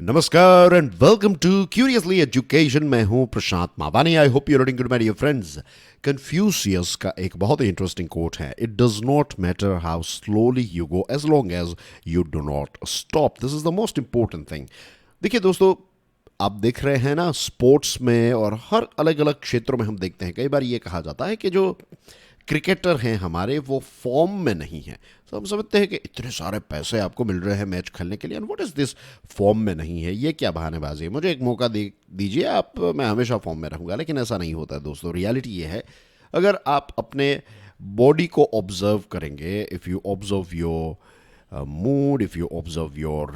नमस्कार and welcome to curiously education. मैं हूं Prashant Mavani. I hope you are doing good my dear friends. Confucius का एक बहुत ही इंटरेस्टिंग कोट है, it does not matter how slowly you go as long as you do not stop. This is the most important thing. देखिए दोस्तों, आप देख रहे हैं ना, स्पोर्ट्स में और हर अलग अलग क्षेत्रों में हम देखते हैं, कई बार ये कहा जाता है कि जो क्रिकेटर हैं हमारे वो फॉर्म में नहीं हैं। तो हम समझते हैं कि इतने सारे पैसे आपको मिल रहे हैं मैच खेलने के लिए, and what is this, form में नहीं है, ये क्या बहानेबाजी है, मुझे एक मौका दे दीजिए आप, मैं हमेशा फॉर्म में रहूँगा। लेकिन ऐसा नहीं होता है दोस्तों। रियलिटी ये है, अगर आप अपने बॉडी को ऑब्जर्व करेंगे, if you observe your mood, if you observe your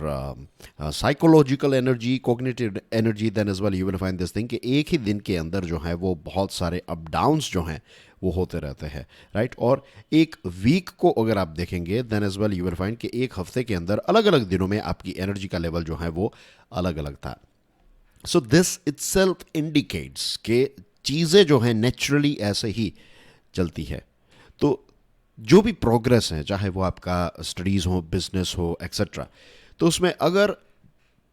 psychological energy, cognitive energy, then as well you will find this thing कि एक ही दिन के अंदर जो है वो बहुत सारे अप डाउन्स जो हैं वो होते रहते हैं, राइट। और एक वीक को अगर आप देखेंगे then as well you will find कि एक हफ्ते के अंदर अलग अलग दिनों में आपकी एनर्जी का लेवल जो है वो अलग अलग था। सो दिस इटसेल्फ इंडिकेट्स कि चीज़ें जो हैं नेचुरली ऐसे ही चलती है। तो जो भी प्रोग्रेस है, चाहे वो आपका स्टडीज़ हो, बिजनेस हो, एक्सेट्रा, तो उसमें अगर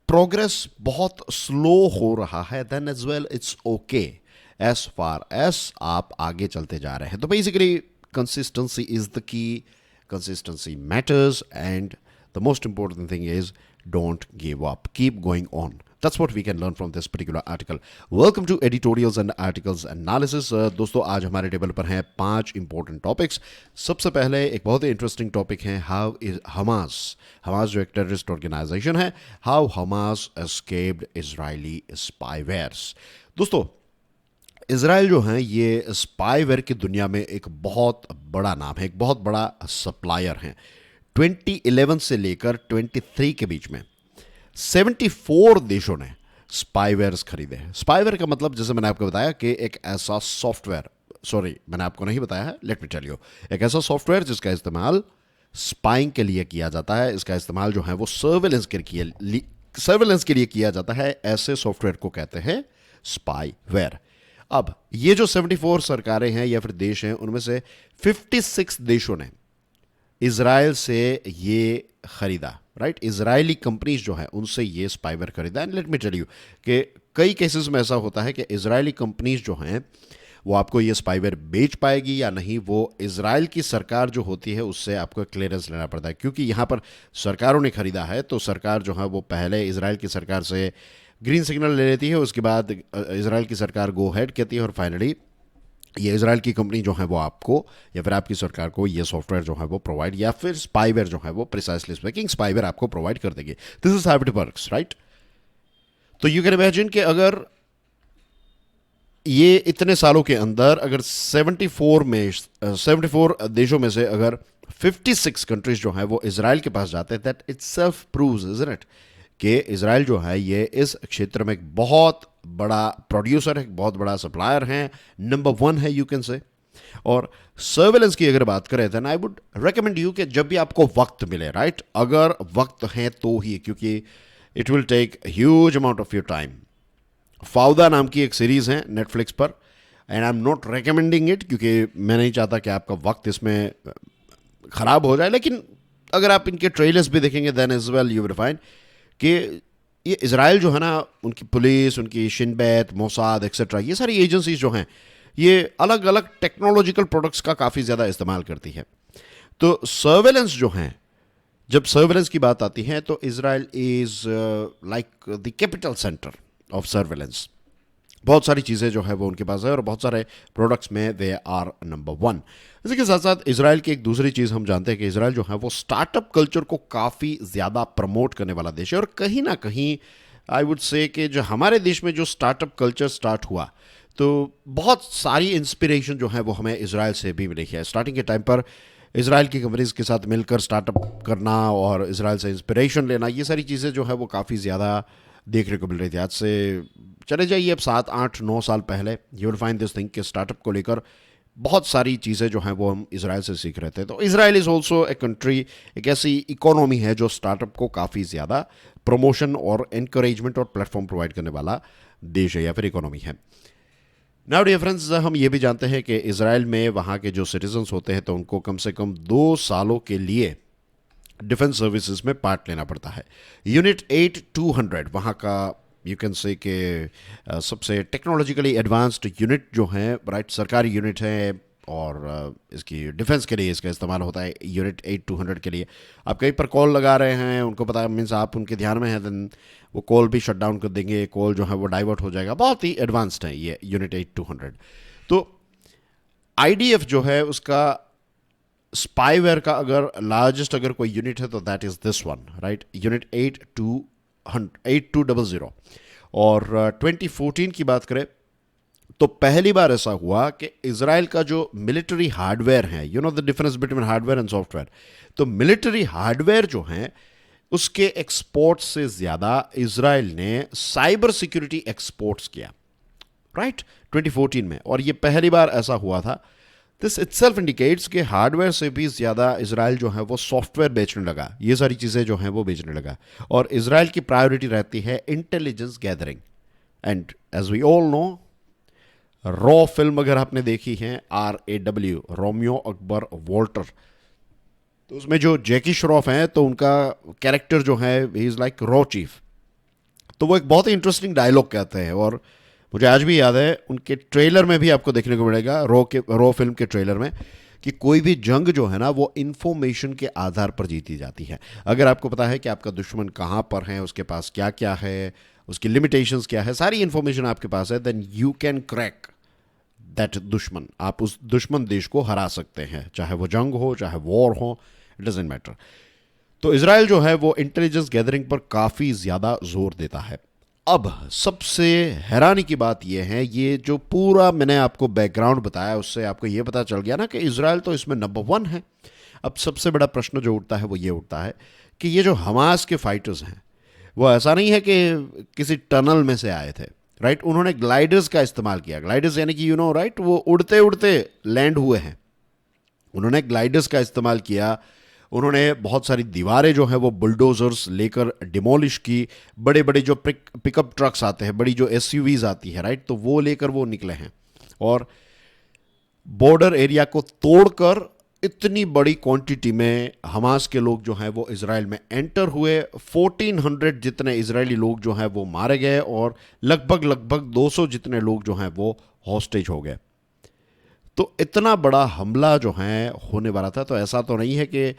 प्रोग्रेस बहुत स्लो हो रहा है then as well it's okay as far as आप आगे चलते जा रहे हैं। तो basically consistency is the key, consistency matters, and the most important thing is don't give up, keep going on. That's what we can learn from this particular article. Welcome to editorials and articles analysis. दोस्तों, आज हमारे table पर हैं 5 important topics. सबसे पहले एक बहुत ही इंटरेस्टिंग टॉपिक है, हाउ इज हमास जो एक टेररिस्ट ऑर्गेनाइजेशन है, हाउ हमास एस्केप्ड इजरायली स्पाईवेयर्स। दोस्तों, इसराइल जो है ये स्पाईवेयर की दुनिया में एक बहुत बड़ा नाम है, एक बहुत बड़ा सप्लायर है। 2011 से लेकर 23 के बीच में 74 देशों ने स्पाईवेयर्स खरीदे हैं। स्पाईवेयर का मतलब, जैसे मैंने आपको बताया, कि एक ऐसा सॉफ्टवेयर, सॉरी मैंने आपको नहीं बताया है, लेट मी टेल यू, एक ऐसा सॉफ्टवेयर जिसका इस्तेमाल स्पाइंग के लिए किया जाता है। इसका इस्तेमाल जो है वो सर्वेलेंस के लिए किया जाता है। ऐसे सॉफ्टवेयर को कहते हैं स्पाईवेयर। अब ये जो 74 सरकारें हैं या फिर देश हैं, उनमें से 56 देशों ने इजराइल से ये खरीदा, राइट। इजरायली कंपनीज जो है उनसे ये स्पाईवेयर खरीदा। And let me tell you कि कई केसेस में ऐसा होता है कि इजरायली कंपनीज जो हैं वो आपको ये स्पाईवेयर बेच पाएगी या नहीं, वो इजराइल की सरकार जो होती है उससे आपको क्लियरेंस लेना पड़ता है। क्योंकि यहाँ पर सरकारों ने खरीदा है तो सरकार जो है वो पहले इजराइल की सरकार से ग्रीन सिग्नल ले लेती है, उसके बाद इजराइल की सरकार गो हेड कहती है, और फाइनली ये इजराइल की कंपनी जो है वो आपको या फिर आपकी सरकार को ये सॉफ्टवेयर जो है वो प्रोवाइड, या फिर स्पाईवेयर जो है वो प्रिसाइसली स्पीकिंग स्पाईवेयर आपको प्रोवाइड कर देगी। This is how it works, right. तो यू कैन इमेजिन कि अगर ये इतने सालों के अंदर अगर 74 देशों में से अगर 56 कंट्रीज जो है वो इजराइल के पास जाते हैं, that itself proves, isn't it, कि इजराइल जो है ये इस क्षेत्र में एक बहुत बड़ा प्रोड्यूसर है, एक बहुत बड़ा सप्लायर है, नंबर 1 है यू कैन से। और सर्वेलेंस की अगर बात करें then I would recommend you कि जब भी आपको वक्त मिले, राइट, अगर वक्त है तो ही, क्योंकि it will take huge amount of your time. Fauda नाम की एक सीरीज है नेटफ्लिक्स पर, and I am not recommending it क्योंकि मैं नहीं चाहता कि आपका वक्त इसमें खराब हो जाए। लेकिन अगर आप इनके ट्रेलर्स भी देखेंगे then as well you will find कि ये इजराइल जो है ना, उनकी पुलिस, उनकी शिन बेत, मोसाद एक्सेट्रा, ये सारी एजेंसीज जो हैं ये अलग अलग टेक्नोलॉजिकल प्रोडक्ट्स का काफ़ी ज़्यादा इस्तेमाल करती है। तो सर्वेलेंस जो हैं, जब सर्वेलेंस की बात आती है तो Israel is like the capital centre of surveillance. बहुत सारी चीज़ें जो है वो उनके पास है और बहुत सारे प्रोडक्ट्स में दे आर नंबर 1। इसी के साथ साथ इजराइल की एक दूसरी चीज़ हम जानते हैं कि इजराइल जो है वो स्टार्टअप कल्चर को काफ़ी ज़्यादा प्रमोट करने वाला देश है। और कहीं ना कहीं आई वुड से कि जो हमारे देश में जो स्टार्टअप कल्चर स्टार्ट हुआ, तो बहुत सारी इंस्पिरेशन जो है वो हमें इजराइल से भी मिली है। स्टार्टिंग के टाइम पर इजराइल की कंपनीज के साथ मिलकर स्टार्टअप करना और इजराइल से इंस्पिरेशन लेना, ये सारी चीज़ें जो है वो काफ़ी ज़्यादा देखने को मिल रही थी। आज से चले जाइए अब 7, 8, 9 साल पहले, you will find this thing कि स्टार्टअप को लेकर बहुत सारी चीज़ें जो हैं वो हम इजराइल से सीख रहे थे। तो Israel is also a country, एक ऐसी इकोनॉमी है जो स्टार्टअप को काफ़ी ज़्यादा प्रमोशन और इनकरेजमेंट और प्लेटफॉर्म प्रोवाइड करने वाला देश है या फिर इकोनॉमी है। नाउ डियर फ्रेंड्स, हम ये भी जानते हैं कि इजराइल में वहाँ के जो सिटीजन्स होते हैं तो उनको कम से कम 2 सालों के लिए डिफेंस सर्विसेज में पार्ट लेना पड़ता है। यूनिट 8200 वहाँ का यू कैन से कि सबसे टेक्नोलॉजिकली एडवांस्ड यूनिट जो है, राइट, सरकारी यूनिट है और इसकी डिफेंस के लिए इसका इस्तेमाल होता है। यूनिट 8200 के लिए आप कहीं पर कॉल लगा रहे हैं, उनको पता मीन्स आप उनके ध्यान में हैं, देन वो कॉल भी शट डाउन कर देंगे, कॉल जो है वो डाइवर्ट हो जाएगा। बहुत ही एडवांस्ड है ये यूनिट 8200। तो आईडीएफ जो है उसका स्पाईवेयर का अगर लार्जेस्ट अगर कोई यूनिट है तो that is this one, right, unit 8200। और 2014 की बात करें तो पहली बार ऐसा हुआ कि इजराइल का जो मिलिट्री हार्डवेयर है, you know the difference between hardware and software, तो मिलिट्री हार्डवेयर जो है उसके एक्सपोर्ट से ज्यादा इजराइल ने साइबर सिक्योरिटी एक्सपोर्ट्स किया, राइट, 2014 में। और ये पहली बार ऐसा हुआ था। दिस इटसेल्फ इंडिकेट्स कि हार्डवेयर से भी ज़्यादा इजराइल जो है वो सॉफ्टवेयर बेचने लगा, ये सारी चीज़ें जो हैं वो बेचने लगा। और इजराइल की प्रायोरिटी रहती है intelligence gathering. And as we all know, रॉ फिल्म अगर आपने देखी है, RAW, रोमियो अकबर वॉल्टर, तो उसमें जो जैकी श्रॉफ हैं तो उनका कैरेक्टर जो है he is like raw chief. तो वो एक बहुत ही इंटरेस्टिंग डायलॉग कहते हैं और मुझे आज भी याद है, उनके ट्रेलर में भी आपको देखने को मिलेगा, रॉ फिल्म के ट्रेलर में, कि कोई भी जंग जो है ना वो इन्फॉर्मेशन के आधार पर जीती जाती है। अगर आपको पता है कि आपका दुश्मन कहाँ पर है, उसके पास क्या क्या है, उसकी लिमिटेशंस क्या है, सारी इन्फॉर्मेशन आपके पास है, then you can crack that दुश्मन। आप उस दुश्मन देश को हरा सकते हैं, चाहे वो जंग हो, चाहे वॉर हो, इट डजेंट मैटर। तो इजराइल जो है वो इंटेलिजेंस गैदरिंग पर काफ़ी ज़्यादा जोर देता है। अब सबसे हैरानी की बात यह है, ये जो पूरा मैंने आपको बैकग्राउंड बताया उससे आपको ये पता चल गया ना कि इजराइल तो इसमें नंबर 1 है। अब सबसे बड़ा प्रश्न जो उठता है वो ये उठता है कि ये जो हमास के फाइटर्स हैं वो ऐसा नहीं है कि किसी टनल में से आए थे, राइट, उन्होंने ग्लाइडर्स का इस्तेमाल किया। ग्लाइडर्स यानी कि राइट, वो उड़ते उड़ते लैंड हुए हैं। उन्होंने ग्लाइडर्स का इस्तेमाल किया। उन्होंने बहुत सारी दीवारें जो हैं वो बुलडोजर्स लेकर डिमोलिश की। बड़े बड़े जो पिकअप ट्रक्स आते हैं, बड़ी जो SUVs आती है, राइट, तो वो लेकर वो निकले हैं और बॉर्डर एरिया को तोड़कर इतनी बड़ी क्वांटिटी में हमास के लोग जो हैं वो इजराइल में एंटर हुए। 1400 जितने इजरायली लोग जो हैं वो मारे गए और लगभग 200 जितने लोग जो हैं वो हॉस्टेज हो गए। तो इतना बड़ा हमला जो है होने वाला था, तो ऐसा तो नहीं है कि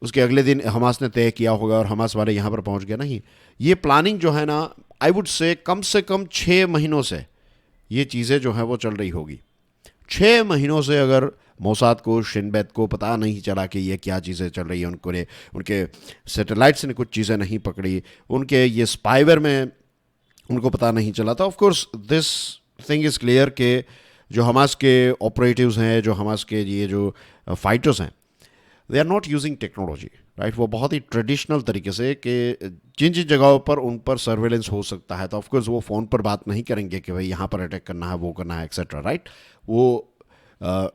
उसके अगले दिन हमास ने तय किया होगा और हमास वाले यहाँ पर पहुँच गए, नहीं। ये प्लानिंग जो है ना, आई वुड से कम 6 महीनों से ये चीज़ें जो हैं वो चल रही होगी। 6 महीनों से अगर मोसाद को, शिन बेत को पता नहीं चला कि ये क्या चीज़ें चल रही हैं, उनके सैटेलाइट्स ने कुछ चीज़ें नहीं पकड़ी, उनके ये स्पाईवेयर में उनको पता नहीं चला था। Of course this thing is clear कि जो हमास के ऑपरेटिव्स हैं, जो हमास के ये जो फाइटर्स हैं, they are not using technology, right. वो बहुत ही ट्रेडिशनल तरीके से कि जिन जिन जगहों पर उन पर सर्वेलेंस हो सकता है, तो ऑफकोर्स वो फ़ोन पर बात नहीं करेंगे कि भाई यहाँ पर अटैक करना है, वो करना है, एक्सेट्रा, राइट। वो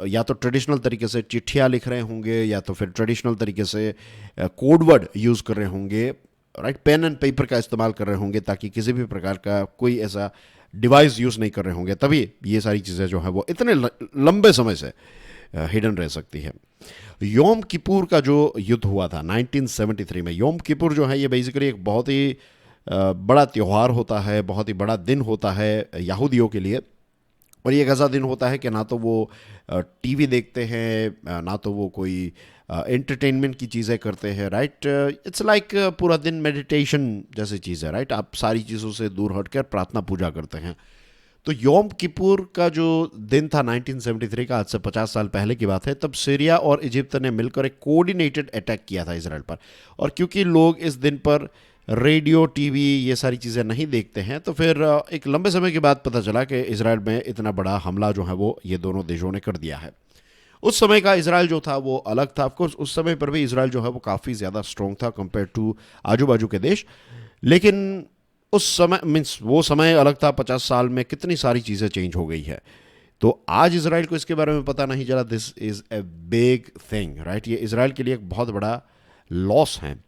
या तो ट्रेडिशनल तरीके से चिट्ठियाँ लिख रहे होंगे या तो फिर ट्रेडिशनल तरीके से कोड वर्ड यूज़ कर रहे होंगे, राइट, पेन एंड पेपर का इस्तेमाल कर रहे होंगे ताकि किसी भी प्रकार का कोई ऐसा डिवाइस यूज़ नहीं कर रहे होंगे, तभी ये सारी चीज़ें जो हैं वो इतने लंबे समय से हिडन रह सकती है। योम किपुर का जो युद्ध हुआ था 1973 में, योम किपुर जो है ये बेसिकली एक बहुत ही बड़ा त्यौहार होता है, बहुत ही बड़ा दिन होता है यहूदियों के लिए। और ये एक ऐसा दिन होता है कि ना तो वो टीवी देखते हैं, ना तो वो कोई एंटरटेनमेंट की चीज़ें करते हैं, राइट। इट्स लाइक पूरा दिन मेडिटेशन जैसी चीज़ है, राइट। आप सारी चीज़ों से दूर हटकर प्रार्थना पूजा करते हैं। तो योम किपुर का जो दिन था 1973 का, आज से 50 साल पहले की बात है, तब सीरिया और इजिप्ट ने मिलकर एक कोऑर्डिनेटेड अटैक किया था इसराइल पर। और क्योंकि लोग इस दिन पर रेडियो, टीवी, ये सारी चीज़ें नहीं देखते हैं, तो फिर एक लंबे समय के बाद पता चला कि इसराइल में इतना बड़ा हमला जो है वो ये दोनों देशों ने कर दिया है। उस समय का इसराइल जो था वो अलग था। ऑफकोर्स उस समय पर भी इसराइल जो है वो काफ़ी ज़्यादा स्ट्रॉन्ग था कंपेयर टू आजू बाजू के देश, लेकिन उस समय मीन्स वो समय अलग था। 50 साल में कितनी सारी चीज़ें चेंज हो गई है। तो आज इसराइल को इसके बारे में पता नहीं चला, this is a big thing, right. ये इसराइल के लिए एक बहुत बड़ा लॉस है।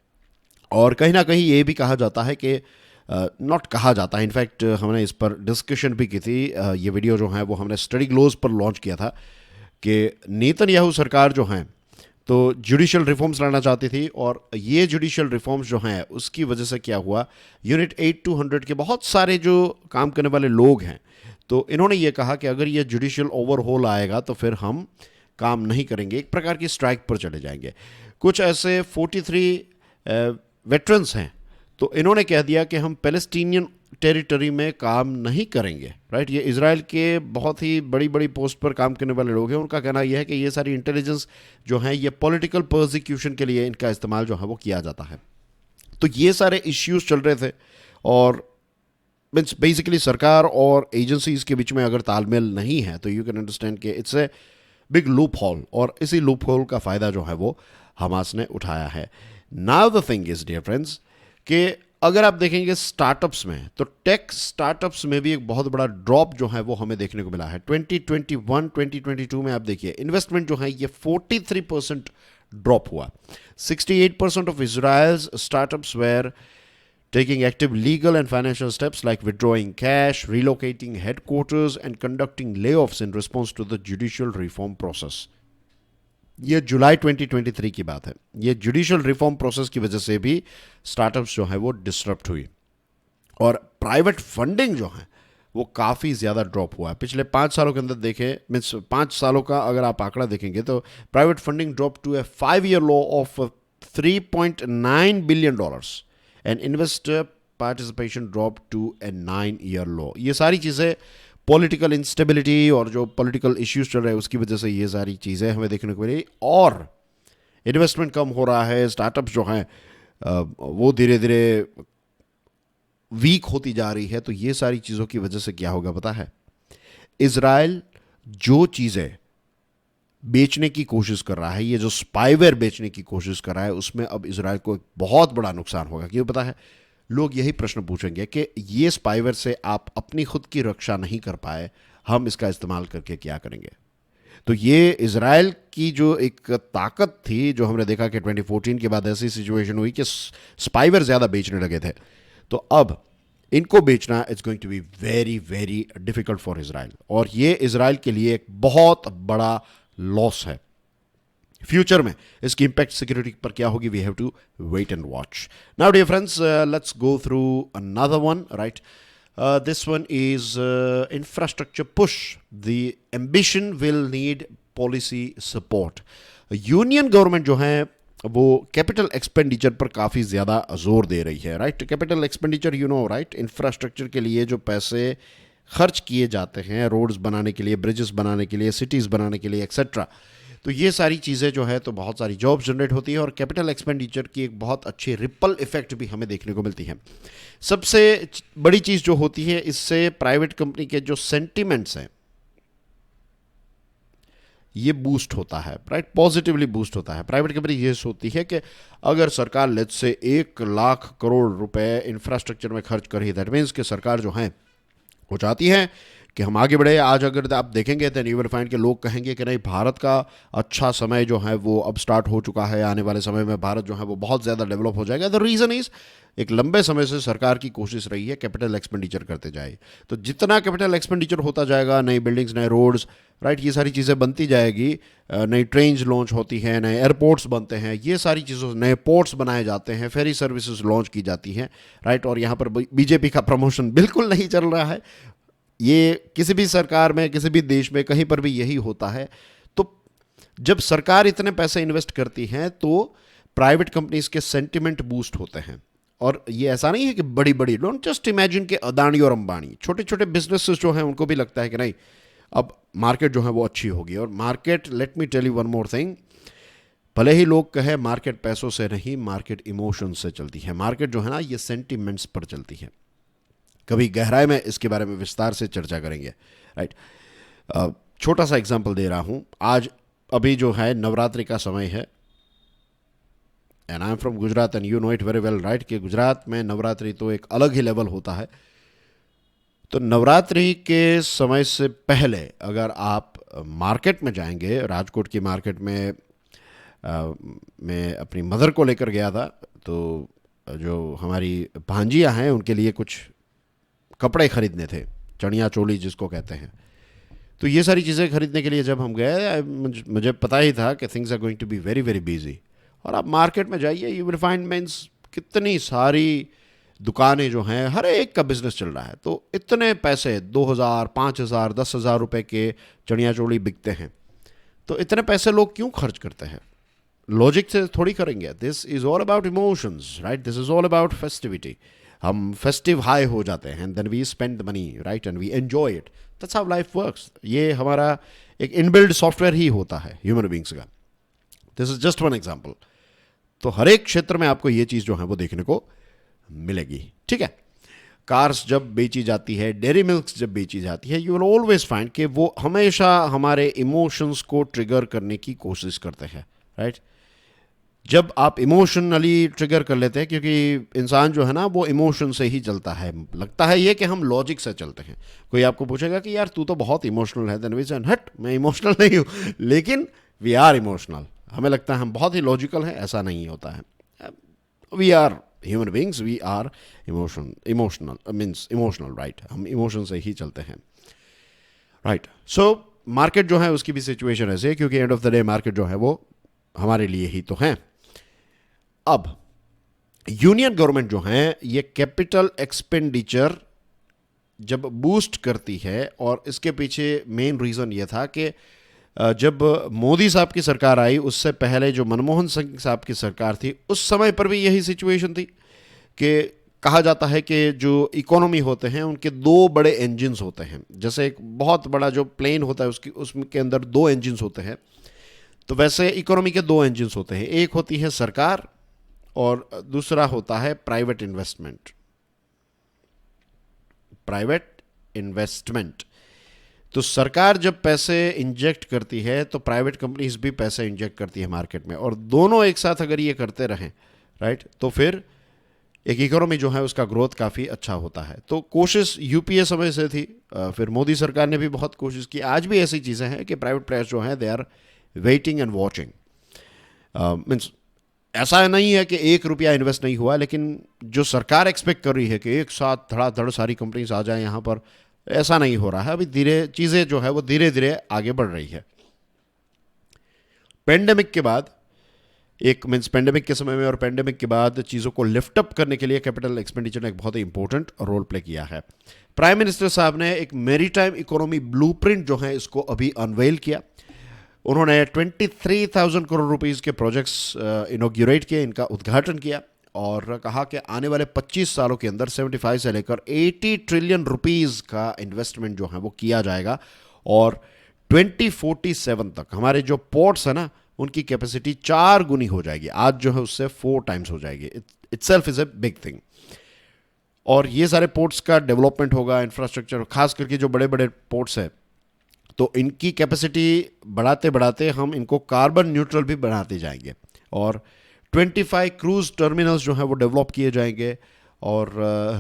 और कहीं ना कहीं ये भी कहा जाता है कि नॉट कहा जाता है, इनफैक्ट हमने इस पर डिस्कशन भी की थी। ये वीडियो जो है वो हमने स्टडी ग्लोज पर लॉन्च किया था कि नेतन्याहू सरकार जो है तो जुडिशियल रिफॉर्म्स लाना चाहती थी, और ये जुडिशियल रिफॉर्म्स जो हैं उसकी वजह से क्या हुआ, यूनिट 8-200 के बहुत सारे जो काम करने वाले लोग हैं, तो इन्होंने ये कहा कि अगर ये जुडिशियल ओवरहोल आएगा तो फिर हम काम नहीं करेंगे, एक प्रकार की स्ट्राइक पर चले जाएंगे। कुछ ऐसे 43 वेटरन्स हैं, तो इन्होंने कह दिया कि हम पैलेस्टीनियन टेरिटरी में काम नहीं करेंगे, राइट। ये इजराइल के बहुत ही बड़ी बड़ी पोस्ट पर काम करने वाले लोग हैं। उनका कहना यह है कि ये सारी इंटेलिजेंस जो है ये पॉलिटिकल पर्सिक्यूशन के लिए इनका इस्तेमाल जो है वो किया जाता है। तो ये सारे इश्यूज चल रहे थे, और मीन्स बेसिकली सरकार और एजेंसीज के बीच में अगर तालमेल नहीं है तो यू कैन अंडरस्टैंड कि it's a big loop hole, और इसी लूप होल का फ़ायदा जो है वो हमास ने उठाया है। Now the thing is dear friends कि अगर आप देखेंगे स्टार्टअप्स में, तो टेक स्टार्टअप्स में भी एक बहुत बड़ा ड्रॉप जो है वो हमें देखने को मिला है। 2021-2022 में आप देखिए इन्वेस्टमेंट जो है ये 43% ड्रॉप हुआ। 68% of Israel's startups were taking active legal and financial steps like withdrawing cash, relocating headquarters, and conducting layoffs in response to the judicial reform process. ये जुलाई 2023 की बात है। ये जुडिशियल रिफॉर्म प्रोसेस की वजह से भी स्टार्टअप्स जो है वो डिस्टर्ब हुई, और प्राइवेट फंडिंग जो है वो काफ़ी ज़्यादा ड्रॉप हुआ है। पिछले 5 सालों के अंदर देखें, मीन्स 5 सालों का अगर आप आंकड़ा देखेंगे तो private funding drop to a 5-year low of $3.9 billion, and investor participation drop to a 9-year low। ये सारी चीज़ें पॉलिटिकल इंस्टेबिलिटी और जो पॉलिटिकल इश्यूज चल रहे हैं उसकी वजह से ये सारी चीज़ें हमें देखने को मिली, और इन्वेस्टमेंट कम हो रहा है, स्टार्टअप्स जो हैं वो धीरे धीरे वीक होती जा रही है। तो ये सारी चीज़ों की वजह से क्या होगा पता है, इजराइल जो चीज़ें बेचने की कोशिश कर रहा है, ये जो स्पाईवेयर बेचने की कोशिश कर रहा है, उसमें अब इजराइल को एक बहुत बड़ा नुकसान होगा। क्यों पता है, लोग यही प्रश्न पूछेंगे कि ये स्पाईवेयर से आप अपनी खुद की रक्षा नहीं कर पाए, हम इसका इस्तेमाल करके क्या करेंगे। तो ये इजराइल की जो एक ताकत थी, जो हमने देखा कि 2014 के बाद ऐसी सिचुएशन हुई कि स्पाईवेयर ज़्यादा बेचने लगे थे, तो अब इनको बेचना it's going to be very very difficult for Israel, और ये इजराइल के लिए एक बहुत बड़ा लॉस है। फ्यूचर में इसकी इंपैक्ट सिक्योरिटी पर क्या होगी, we have to wait and watch. Now dear friends, let's go through another one, right. This one is infrastructure push, the ambition will need policy support. Union government जो है वो capital expenditure पर काफ़ी ज़्यादा जोर दे रही है, right. Capital expenditure you know, right, infrastructure के लिए जो पैसे खर्च किए जाते हैं, रोड्स बनाने के लिए, ब्रिजेस बनाने के लिए, सिटीज़ बनाने के लिए, एक्सेट्रा। तो ये सारी चीज़ें जो है तो बहुत सारी जॉब्स जनरेट होती है, और कैपिटल एक्सपेंडिचर की एक बहुत अच्छी रिपल इफेक्ट भी हमें देखने को मिलती है। सबसे बड़ी चीज़ जो होती है, इससे प्राइवेट कंपनी के जो सेंटिमेंट्स हैं ये बूस्ट होता है, राइट, पॉजिटिवली बूस्ट होता है। प्राइवेट कंपनी ये सोचती है कि अगर सरकार लेट्स से 1 लाख करोड़ रुपए इंफ्रास्ट्रक्चर में खर्च कर रही है, दैट मीन्स कि सरकार जो है वो चाहती है कि हम आगे बढ़े। आज अगर आप देखेंगे तो यू विल फाइंड के लोग कहेंगे कि नहीं, भारत का अच्छा समय जो है वो अब स्टार्ट हो चुका है, आने वाले समय में भारत जो है वो बहुत ज़्यादा डेवलप हो जाएगा। द रीज़न इज़, एक लंबे समय से सरकार की कोशिश रही है कैपिटल एक्सपेंडिचर करते जाए। तो जितना कैपिटल एक्सपेंडिचर होता जाएगा, नई बिल्डिंग्स, नए रोड्स, राइट, ये सारी चीज़ें बनती जाएगी, नई ट्रेन्स लॉन्च होती हैं, नए एयरपोर्ट्स बनते हैं, ये सारी चीज़ों, नए पोर्ट्स बनाए जाते हैं, फेरी सर्विसेज लॉन्च की जाती हैं, राइट। और यहाँ पर बीजेपी का प्रमोशन बिल्कुल नहीं चल रहा है। ये किसी भी सरकार में, किसी भी देश में, कहीं पर भी यही होता है। तो जब सरकार इतने पैसे इन्वेस्ट करती है तो प्राइवेट कंपनीज के सेंटिमेंट बूस्ट होते हैं। और ये ऐसा नहीं है कि बड़ी बड़ी, डोंट जस्ट इमेजिन कि अदानी और अंबानी, छोटे छोटे बिजनेसेस जो हैं उनको भी लगता है कि नहीं, अब मार्केट जो है वो अच्छी होगी। और market, let me tell you one more thing, भले ही लोग कहे मार्केट पैसों से नहीं, मार्केट इमोशन से चलती है। मार्केट जो है ना, ये सेंटिमेंट्स पर चलती है। कभी गहराई में इसके बारे में विस्तार से चर्चा करेंगे, राइट। छोटा सा एग्जांपल दे रहा हूँ। आज अभी जो है नवरात्रि का समय है, and I am from Gujarat and you know it very well, right, कि गुजरात में नवरात्रि तो एक अलग ही लेवल होता है। तो नवरात्रि के समय से पहले अगर आप मार्केट में जाएंगे, राजकोट की मार्केट में मैं अपनी मदर को लेकर गया था, तो जो हमारी भांजियाँ हैं उनके लिए कुछ कपड़े खरीदने थे, चनिया चोली जिसको कहते हैं। तो ये सारी चीज़ें खरीदने के लिए जब हम गए, मुझे पता ही था कि things are going to be very very busy. और आप मार्केट में जाइए, यू विल फाइंड मीन्स कितनी सारी दुकानें जो हैं, हर एक का बिजनेस चल रहा है। तो इतने पैसे 2,000, 5,000, 10,000 रुपए के चनिया चोली बिकते हैं। तो इतने पैसे लोग क्यों खर्च करते हैं? लॉजिक से थोड़ी करेंगे। This is all about emotions, right? This is all about festivity. हम फेस्टिव हाई हो जाते हैं, then we spend the money, right, and we enjoy it. That's how life works. ये हमारा एक इनबिल्ड सॉफ्टवेयर ही होता है ह्यूमन बींग्स का। This is just one example. तो हर एक क्षेत्र में आपको ये चीज़ जो है वो देखने को मिलेगी, ठीक है? कार्स जब बेची जाती है, डेयरी मिल्क जब बेची जाती है, यू विल ऑलवेज फाइंड कि वो हमेशा हमारे इमोशंस को ट्रिगर करने की कोशिश करते हैं, राइट? जब आप इमोशनली ट्रिगर कर लेते हैं, क्योंकि इंसान जो है ना वो इमोशन से ही चलता है। लगता है ये कि हम लॉजिक से चलते हैं। कोई आपको पूछेगा कि यार तू तो बहुत इमोशनल है, देन वी से हट, मैं इमोशनल नहीं हूँ, लेकिन वी आर इमोशनल। हमें लगता है हम बहुत ही लॉजिकल हैं, ऐसा नहीं होता है। We are human beings, we are emotional means emotional, right? हम इमोशन से ही चलते हैं, राइट? सो मार्केट जो है उसकी भी सिचुएशन ऐसे है, क्योंकि end of the day market जो है वो हमारे लिए ही तो है। अब यूनियन गवर्नमेंट जो है ये कैपिटल एक्सपेंडिचर जब बूस्ट करती है, और इसके पीछे मेन रीज़न ये था कि जब मोदी साहब की सरकार आई, उससे पहले जो मनमोहन सिंह साहब की सरकार थी, उस समय पर भी यही सिचुएशन थी कि कहा जाता है कि जो इकोनॉमी होते हैं उनके दो बड़े इंजन्स होते हैं। जैसे एक बहुत बड़ा जो प्लेन होता है उसके अंदर दो इंजन्स होते हैं, तो वैसे इकोनॉमी के दो इंजन्स होते हैं। एक होती है सरकार और दूसरा होता है प्राइवेट इन्वेस्टमेंट। प्राइवेट इन्वेस्टमेंट, तो सरकार जब पैसे इंजेक्ट करती है तो प्राइवेट कंपनीज भी पैसे इंजेक्ट करती है मार्केट में, और दोनों एक साथ अगर ये करते रहें, राइट, तो फिर एक इकोनॉमी जो है उसका ग्रोथ काफ़ी अच्छा होता है। तो कोशिश यूपीए समय से थी, फिर मोदी सरकार ने भी बहुत कोशिश की। आज भी ऐसी चीज़ें हैं कि प्राइवेट प्लेयर्स जो हैं they are waiting and watching. Means ऐसा नहीं है कि 1 रुपया इन्वेस्ट नहीं हुआ, लेकिन जो सरकार एक्सपेक्ट कर रही है कि एक साथ धड़ाधड़ सारी कंपनीज आ जाएं यहाँ पर, ऐसा नहीं हो रहा है। अभी धीरे चीज़ें जो है वो धीरे धीरे आगे बढ़ रही है। पेंडेमिक के बाद एक मीन्स पेंडेमिक के समय में और पेंडेमिक के बाद चीज़ों को लिफ्ट अप करने के लिए कैपिटल एक्सपेंडिचर ने एक बहुत ही इंपॉर्टेंट रोल प्ले किया है। प्राइम मिनिस्टर साहब ने एक मैरीटाइम इकोनॉमी ब्लूप्रिंट जो है इसको अभी अनवेल किया। उन्होंने 23,000 करोड़ रुपीस के प्रोजेक्ट्स इनॉग्रेट किए, इनका उद्घाटन किया, और कहा कि आने वाले 25 सालों के अंदर 75 से लेकर 80 ट्रिलियन रुपीस का इन्वेस्टमेंट जो है वो किया जाएगा, और 2047 तक हमारे जो पोर्ट्स है ना उनकी कैपेसिटी 4 गुनी हो जाएगी। आज जो है उससे 4 टाइम्स हो जाएगी। Itself is a big thing. और ये सारे पोर्ट्स का डेवलपमेंट होगा, इंफ्रास्ट्रक्चर, खास करके जो बड़े बड़े पोर्ट्स हैं, तो इनकी कैपेसिटी बढ़ाते बढ़ाते हम इनको कार्बन न्यूट्रल भी बनाते जाएंगे, और 25 क्रूज टर्मिनल्स जो है वो डेवलप किए जाएंगे, और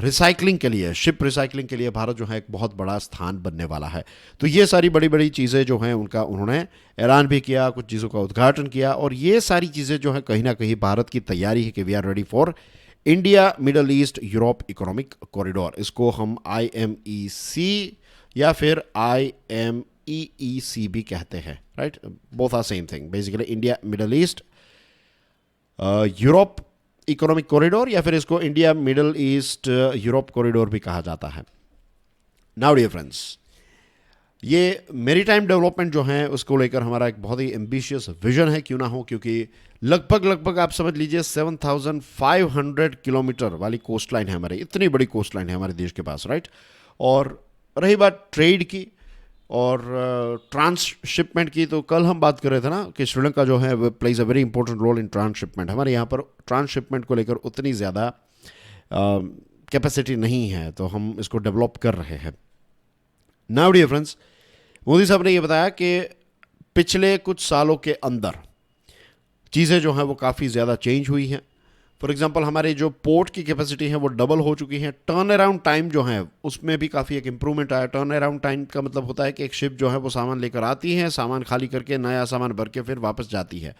रिसाइकलिंग के लिए, शिप रिसाइकलिंग के लिए भारत जो है एक बहुत बड़ा स्थान बनने वाला है। तो ये सारी बड़ी बड़ी चीज़ें जो हैं उनका उन्होंने ऐलान भी किया, कुछ चीज़ों का उद्घाटन किया, और ये सारी चीज़ें जो है कहीं ना कहीं भारत की तैयारी है कि we are ready for India Middle East Europe economic corridor. इसको हम IMEC या फिर IMEEC भी कहते हैं, राइट? Both are same thing basically, India Middle East Europe economic corridor, या फिर इसको India Middle East Europe corridor भी कहा जाता है। नाउ डियर फ्रेंड्स, ये मेरीटाइम डेवलपमेंट जो है उसको लेकर हमारा एक बहुत ही एम्बिशियस विजन है, क्यों ना हो, क्योंकि लगभग आप समझ लीजिए 7,500 किलोमीटर वाली कोस्ट लाइन है हमारी। इतनी बड़ी कोस्ट लाइन है हमारे देश के पास, राइट? और रही बात ट्रेड की और ट्रांसशिपमेंट की, तो कल हम बात कर रहे थे ना कि श्रीलंका जो है plays a very important role in transshipment. हमारे यहाँ पर ट्रांसशिपमेंट को लेकर उतनी ज़्यादा कैपेसिटी नहीं है, तो हम इसको डेवलप कर रहे हैं। नाउ डियर फ्रेंड्स, मोदी साहब ने ये बताया कि पिछले कुछ सालों के अंदर चीज़ें जो हैं वो काफ़ी ज़्यादा चेंज हुई हैं। फॉर एग्जांपल, हमारे जो पोर्ट की कैपेसिटी है वो डबल हो चुकी है। टर्न अराउंड टाइम जो है उसमें भी काफ़ी एक इम्प्रूवमेंट आया। टर्न अराउंड टाइम का मतलब होता है कि एक शिप जो है वो सामान लेकर आती है, सामान खाली करके नया सामान भर के फिर वापस जाती है।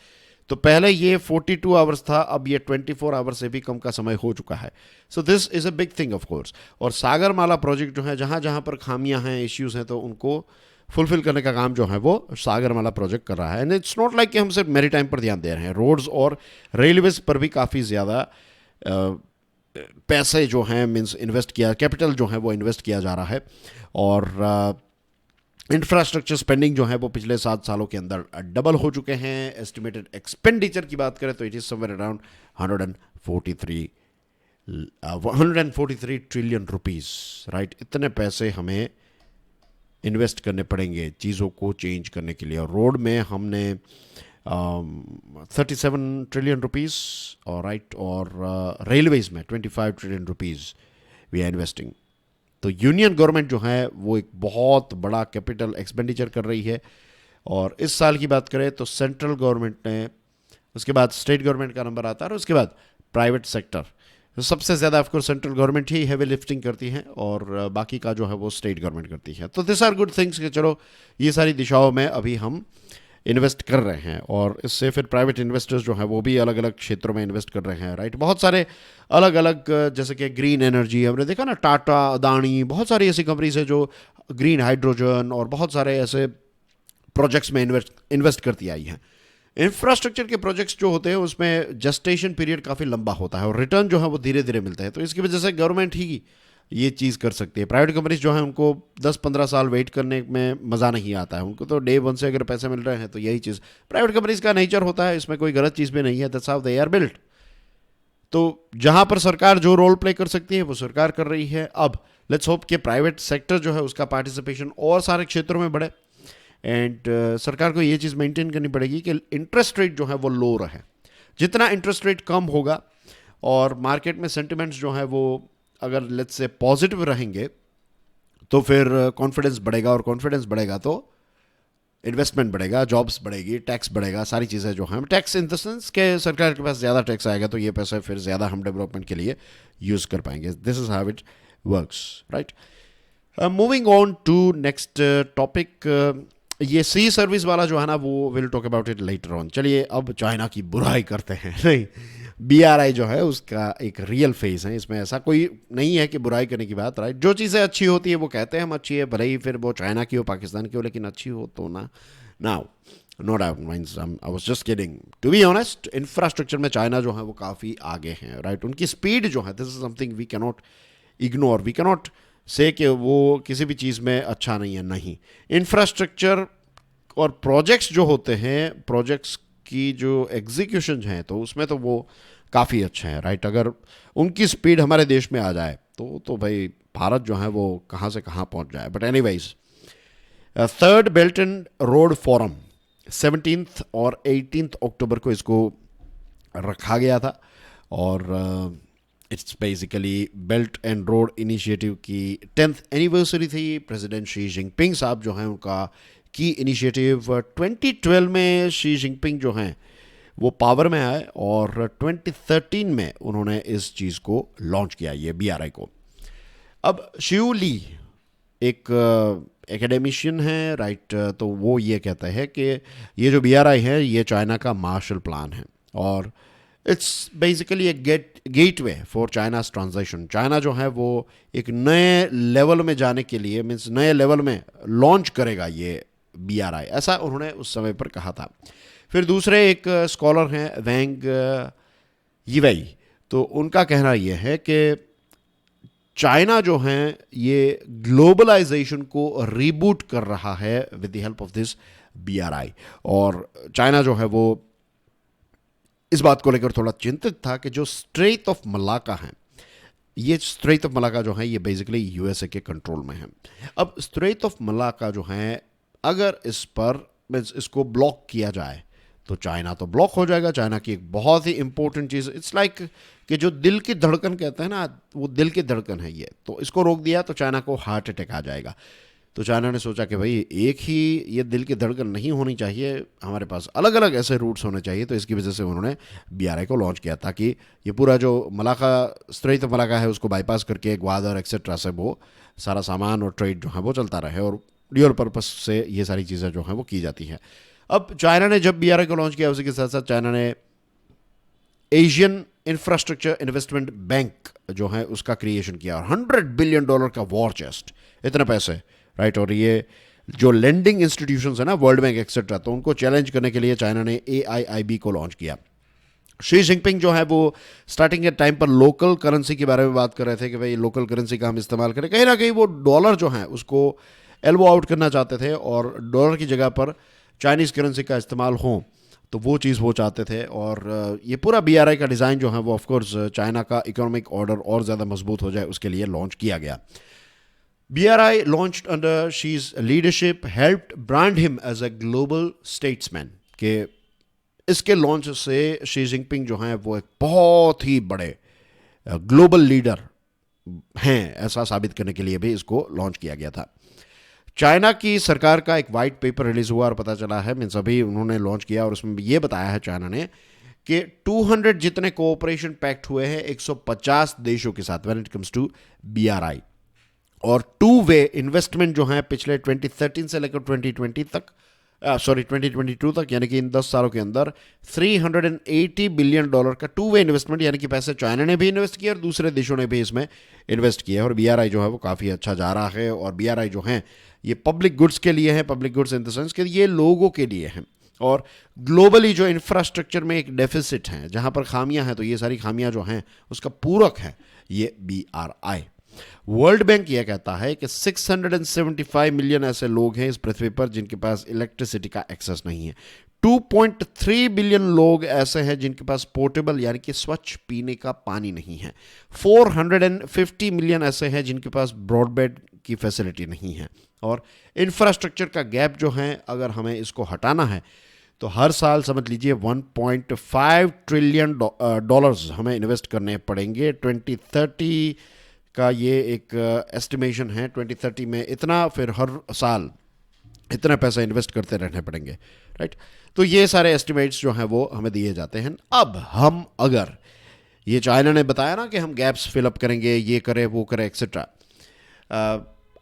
तो पहले ये 42 आवर्स था, अब ये 24 आवर्स से भी कम का समय हो चुका है। So this is a big thing of course. और सागरमाला प्रोजेक्ट जो है, जहाँ जहाँ पर खामियां हैं, इश्यूज़ हैं, तो उनको फुलफिल करने का काम जो है वो सागरमाला प्रोजेक्ट कर रहा है। एंड इट्स नॉट लाइक कि हम सिर्फ मैरीटाइम पर ध्यान दे रहे हैं, रोड्स और रेलवेज पर भी काफ़ी ज़्यादा पैसे जो हैं मीन्स इन्वेस्ट किया, कैपिटल जो है वो इन्वेस्ट किया जा रहा है। और इंफ्रास्ट्रक्चर स्पेंडिंग जो है वो पिछले 7 सालों के अंदर डबल हो चुके हैं। एस्टिमेटेड एक्सपेंडिचर की बात करें तो it is somewhere around 143 trillion rupees, right. इतने पैसे हमें इन्वेस्ट करने पड़ेंगे चीज़ों को चेंज करने के लिए। और रोड में हमने 37 ट्रिलियन रुपीज़ और राइट, और रेलवेज में 25 trillion rupees we are investing. तो यूनियन गवर्नमेंट जो है वो एक बहुत बड़ा कैपिटल एक्सपेंडिचर कर रही है। और इस साल की बात करें तो सेंट्रल गवर्नमेंट ने, उसके बाद स्टेट गवर्नमेंट का नंबर आता है और उसके बाद प्राइवेट सेक्टर। तो सबसे ज़्यादा ऑफकोर्स सेंट्रल गवर्नमेंट ही हैवी लिफ्टिंग करती है और बाकी का जो है वो स्टेट गवर्नमेंट करती है। तो दिस आर गुड थिंग्स कि चलो ये सारी दिशाओं में अभी हम इन्वेस्ट कर रहे हैं। और इससे फिर प्राइवेट इन्वेस्टर्स जो हैं वो भी अलग अलग क्षेत्रों में इन्वेस्ट कर रहे हैं, राइट। बहुत सारे अलग अलग, जैसे कि ग्रीन एनर्जी हमने देखा ना, टाटा, अदानी, बहुत सारी ऐसी कंपनीज है जो ग्रीन हाइड्रोजन और बहुत सारे ऐसे प्रोजेक्ट्स में इन्वेस्ट करती आई हैं। इंफ्रास्ट्रक्चर के प्रोजेक्ट्स जो होते हैं उसमें जस्टेशन पीरियड काफ़ी लंबा होता है और रिटर्न जो है वो धीरे धीरे मिलता है। तो इसकी वजह से गवर्नमेंट ही ये चीज़ कर सकती है। प्राइवेट कंपनीज जो है उनको 10-15 साल वेट करने में मज़ा नहीं आता है, उनको तो डे वन से अगर पैसे मिल रहे हैं तो यही चीज़ प्राइवेट कंपनीज का नेचर होता है, इसमें कोई गलत चीज़ भी नहीं है। That's how they are built. तो जहाँ पर सरकार जो रोल प्ले कर सकती है वो सरकार कर रही है। अब लेट्स होप कि प्राइवेट सेक्टर जो है उसका पार्टिसिपेशन और सारे क्षेत्रों में बढ़े। एंड सरकार को ये चीज़ मेंटेन करनी पड़ेगी कि इंटरेस्ट रेट जो है वो लो रहे। जितना इंटरेस्ट रेट कम होगा और मार्केट में सेंटिमेंट्स जो है वो अगर लेट्स से पॉजिटिव रहेंगे तो फिर कॉन्फिडेंस बढ़ेगा, और कॉन्फिडेंस बढ़ेगा तो इन्वेस्टमेंट बढ़ेगा, जॉब्स बढ़ेगी, टैक्स बढ़ेगा, सारी चीज़ें जो हैं, टैक्स इन द सेंस के सरकार के पास ज़्यादा टैक्स आएगा तो ये पैसे फिर ज़्यादा हम डेवलपमेंट के लिए यूज़ कर पाएंगे। This is how it works, right. Moving on to next topic, ये सी सर्विस वाला जो है ना वो will talk about it later on. चलिए अब चाइना की बुराई करते हैं। नहीं, BRI जो है उसका एक रियल फेस है, इसमें ऐसा कोई नहीं है कि बुराई करने की बात, राइट। जो चीज़ें अच्छी होती है वो कहते हैं हम अच्छी है, भले ही फिर वो चाइना की हो, पाकिस्तान की हो, लेकिन अच्छी हो तो ना। Now no doubt means I was just kidding, to be honest. Infrastructure में चाइना जो है वो काफ़ी आगे हैं, राइट। उनकी स्पीड जो है, this is something we cannot ignore, we cannot say कि वो किसी भी चीज़ में अच्छा नहीं है, नहीं। इंफ्रास्ट्रक्चर और प्रोजेक्ट्स जो होते हैं, प्रोजेक्ट्स की जो एग्जीक्यूशन है तो उसमें तो वो काफ़ी अच्छे हैं, राइट। अगर उनकी स्पीड हमारे देश में आ जाए तो भाई भारत जो है वो कहाँ से कहाँ पहुँच जाए। But anyways, third belt and road forum 17 और 18 अक्टूबर को इसको रखा गया था। और it's basically belt and road initiative की 10th एनिवर्सरी थी। प्रेसिडेंट शी जिनपिंग साहब जो हैं उनका की इनिशिएटिव 2012 में शी जिनपिंग जो हैं वो पावर में आए और 2013 में उन्होंने इस चीज़ को लॉन्च किया, ये BRI को। अब शिव ली एक एकेडमिशियन है, राइट। तो वो ये कहता है कि ये जो BRI है ये चाइना का मार्शल प्लान है और इट्स बेसिकली एक gateway for China's transition. China जो है वो एक नए लेवल में जाने के लिए, मीन्स नए लेवल में लॉन्च करेगा ये BRI, ऐसा उन्होंने उस समय पर कहा था। फिर दूसरे एक स्कॉलर हैं वैंग यीवेई, तो उनका कहना यह है कि चाइना जो है ये ग्लोबलाइजेशन को रीबूट कर रहा है with the help of this BRI। और चाइना जो है वो इस बात को लेकर थोड़ा चिंतित था कि जो स्ट्रेट ऑफ मलाका है, ये स्ट्रेट ऑफ मलाका जो है ये बेसिकली USA के कंट्रोल में है। अब स्ट्रेट ऑफ मलाका जो है अगर इस पर इसको ब्लॉक किया जाए तो चाइना तो ब्लॉक हो जाएगा। चाइना की एक बहुत ही इंपॉर्टेंट चीज़, इट्स लाइक कि जो दिल की धड़कन कहते हैं ना, वो दिल की धड़कन है ये। तो इसको रोक दिया तो चाइना को हार्ट अटैक आ जाएगा। तो चाइना ने सोचा कि भाई एक ही ये दिल की धड़कन नहीं होनी चाहिए, हमारे पास अलग अलग ऐसे रूट्स होने चाहिए। तो इसकी वजह से उन्होंने BRI को लॉन्च किया ताकि ये पूरा जो मलाका स्ट्रेट ऑफ मलाका है उसको बाईपास करके ग्वादर एक्सेट्रा से वो सारा सामान और ट्रेड जो है वो चलता रहे और ड्यूअल पर्पस से ये सारी चीज़ें जो हैं वो की जाती हैं। अब चाइना ने जब BRI को लॉन्च किया उसी के साथ साथ चाइना ने एशियन इंफ्रास्ट्रक्चर इन्वेस्टमेंट बैंक जो है उसका क्रिएशन किया और $100 बिलियन का वॉर चेस्ट, इतने पैसे, राइट। और ये जो लेंडिंग इंस्टीट्यूशंस है ना, वर्ल्ड बैंक एक्सेट्रा, तो उनको चैलेंज करने के लिए चाइना ने AIIB को लॉन्च किया। शी जिनपिंग जो है वो स्टार्टिंग के टाइम पर लोकल करेंसी के बारे में बात कर रहे थे कि भाई लोकल करेंसी का हम इस्तेमाल करें। कहीं ना कहीं वो डॉलर जो है उसको एल्बो आउट करना चाहते थे और डॉलर की जगह पर चाइनीज़ करेंसी का इस्तेमाल हो, तो वो चीज़ वो चाहते थे। और ये पूरा BRI का डिज़ाइन जो है वो ऑफकोर्स चाइना का इकोनॉमिक ऑर्डर और ज़्यादा मजबूत हो जाए उसके लिए लॉन्च किया गया। BRI launched under Xi's leadership helped brand him as a global statesman। के इसके लॉन्च से शी जिनपिंग जो हैं वो एक बहुत ही बड़े ग्लोबल लीडर हैं ऐसा साबित करने के लिए भी इसको लॉन्च किया गया था। चाइना की सरकार का एक वाइट पेपर रिलीज हुआ और पता चला है, मीन्स अभी उन्होंने लॉन्च किया और उसमें ये बताया है चाइना ने कि 200 जितने कोऑपरेशन पैक्ट हुए हैं 150 देशों के साथ when it comes to BRI। और टू वे इन्वेस्टमेंट जो है पिछले 2013 से लेकर 2022 तक, यानी कि इन 10 सालों के अंदर $380 बिलियन का टू वे इन्वेस्टमेंट, यानी कि पैसे चाइना ने भी इन्वेस्ट किया और दूसरे देशों ने भी इसमें इन्वेस्ट किया। और BRI जो है वो काफ़ी अच्छा जा रहा है। और BRI जो है ये पब्लिक गुड्स के लिए है, public goods in the sense कि ये लोगों के लिए हैं। और ग्लोबली जो इंफ्रास्ट्रक्चर में एक डेफिसिट है, जहाँ पर खामियां हैं, तो ये सारी खामियां जो हैं उसका पूरक है ये BRI। वर्ल्ड बैंक यह कहता है कि 675 मिलियन ऐसे लोग हैं इस पृथ्वी पर जिनके पास इलेक्ट्रिसिटी का एक्सेस नहीं है। 2.3 बिलियन लोग ऐसे हैं जिनके पास पोर्टेबल यानी कि स्वच्छ पीने का पानी नहीं है। 450 मिलियन ऐसे हैं जिनके पास ब्रॉडबैंड की फैसिलिटी नहीं है। और इंफ्रास्ट्रक्चर का गैप जो है, अगर हमें इसको हटाना है तो हर साल समझ लीजिए 1.5 ट्रिलियन डॉलर्स हमें इन्वेस्ट करने पड़ेंगे। 2030 का ये एक एस्टिमेशन है, 2030 में इतना, फिर हर साल इतना पैसा इन्वेस्ट करते रहने पड़ेंगे, राइट। तो ये सारे एस्टिमेट्स जो हैं वो हमें दिए जाते हैं। अब हम अगर ये चाइना ने बताया ना कि हम गैप्स फिलअप करेंगे, ये करें वो करें etcetera,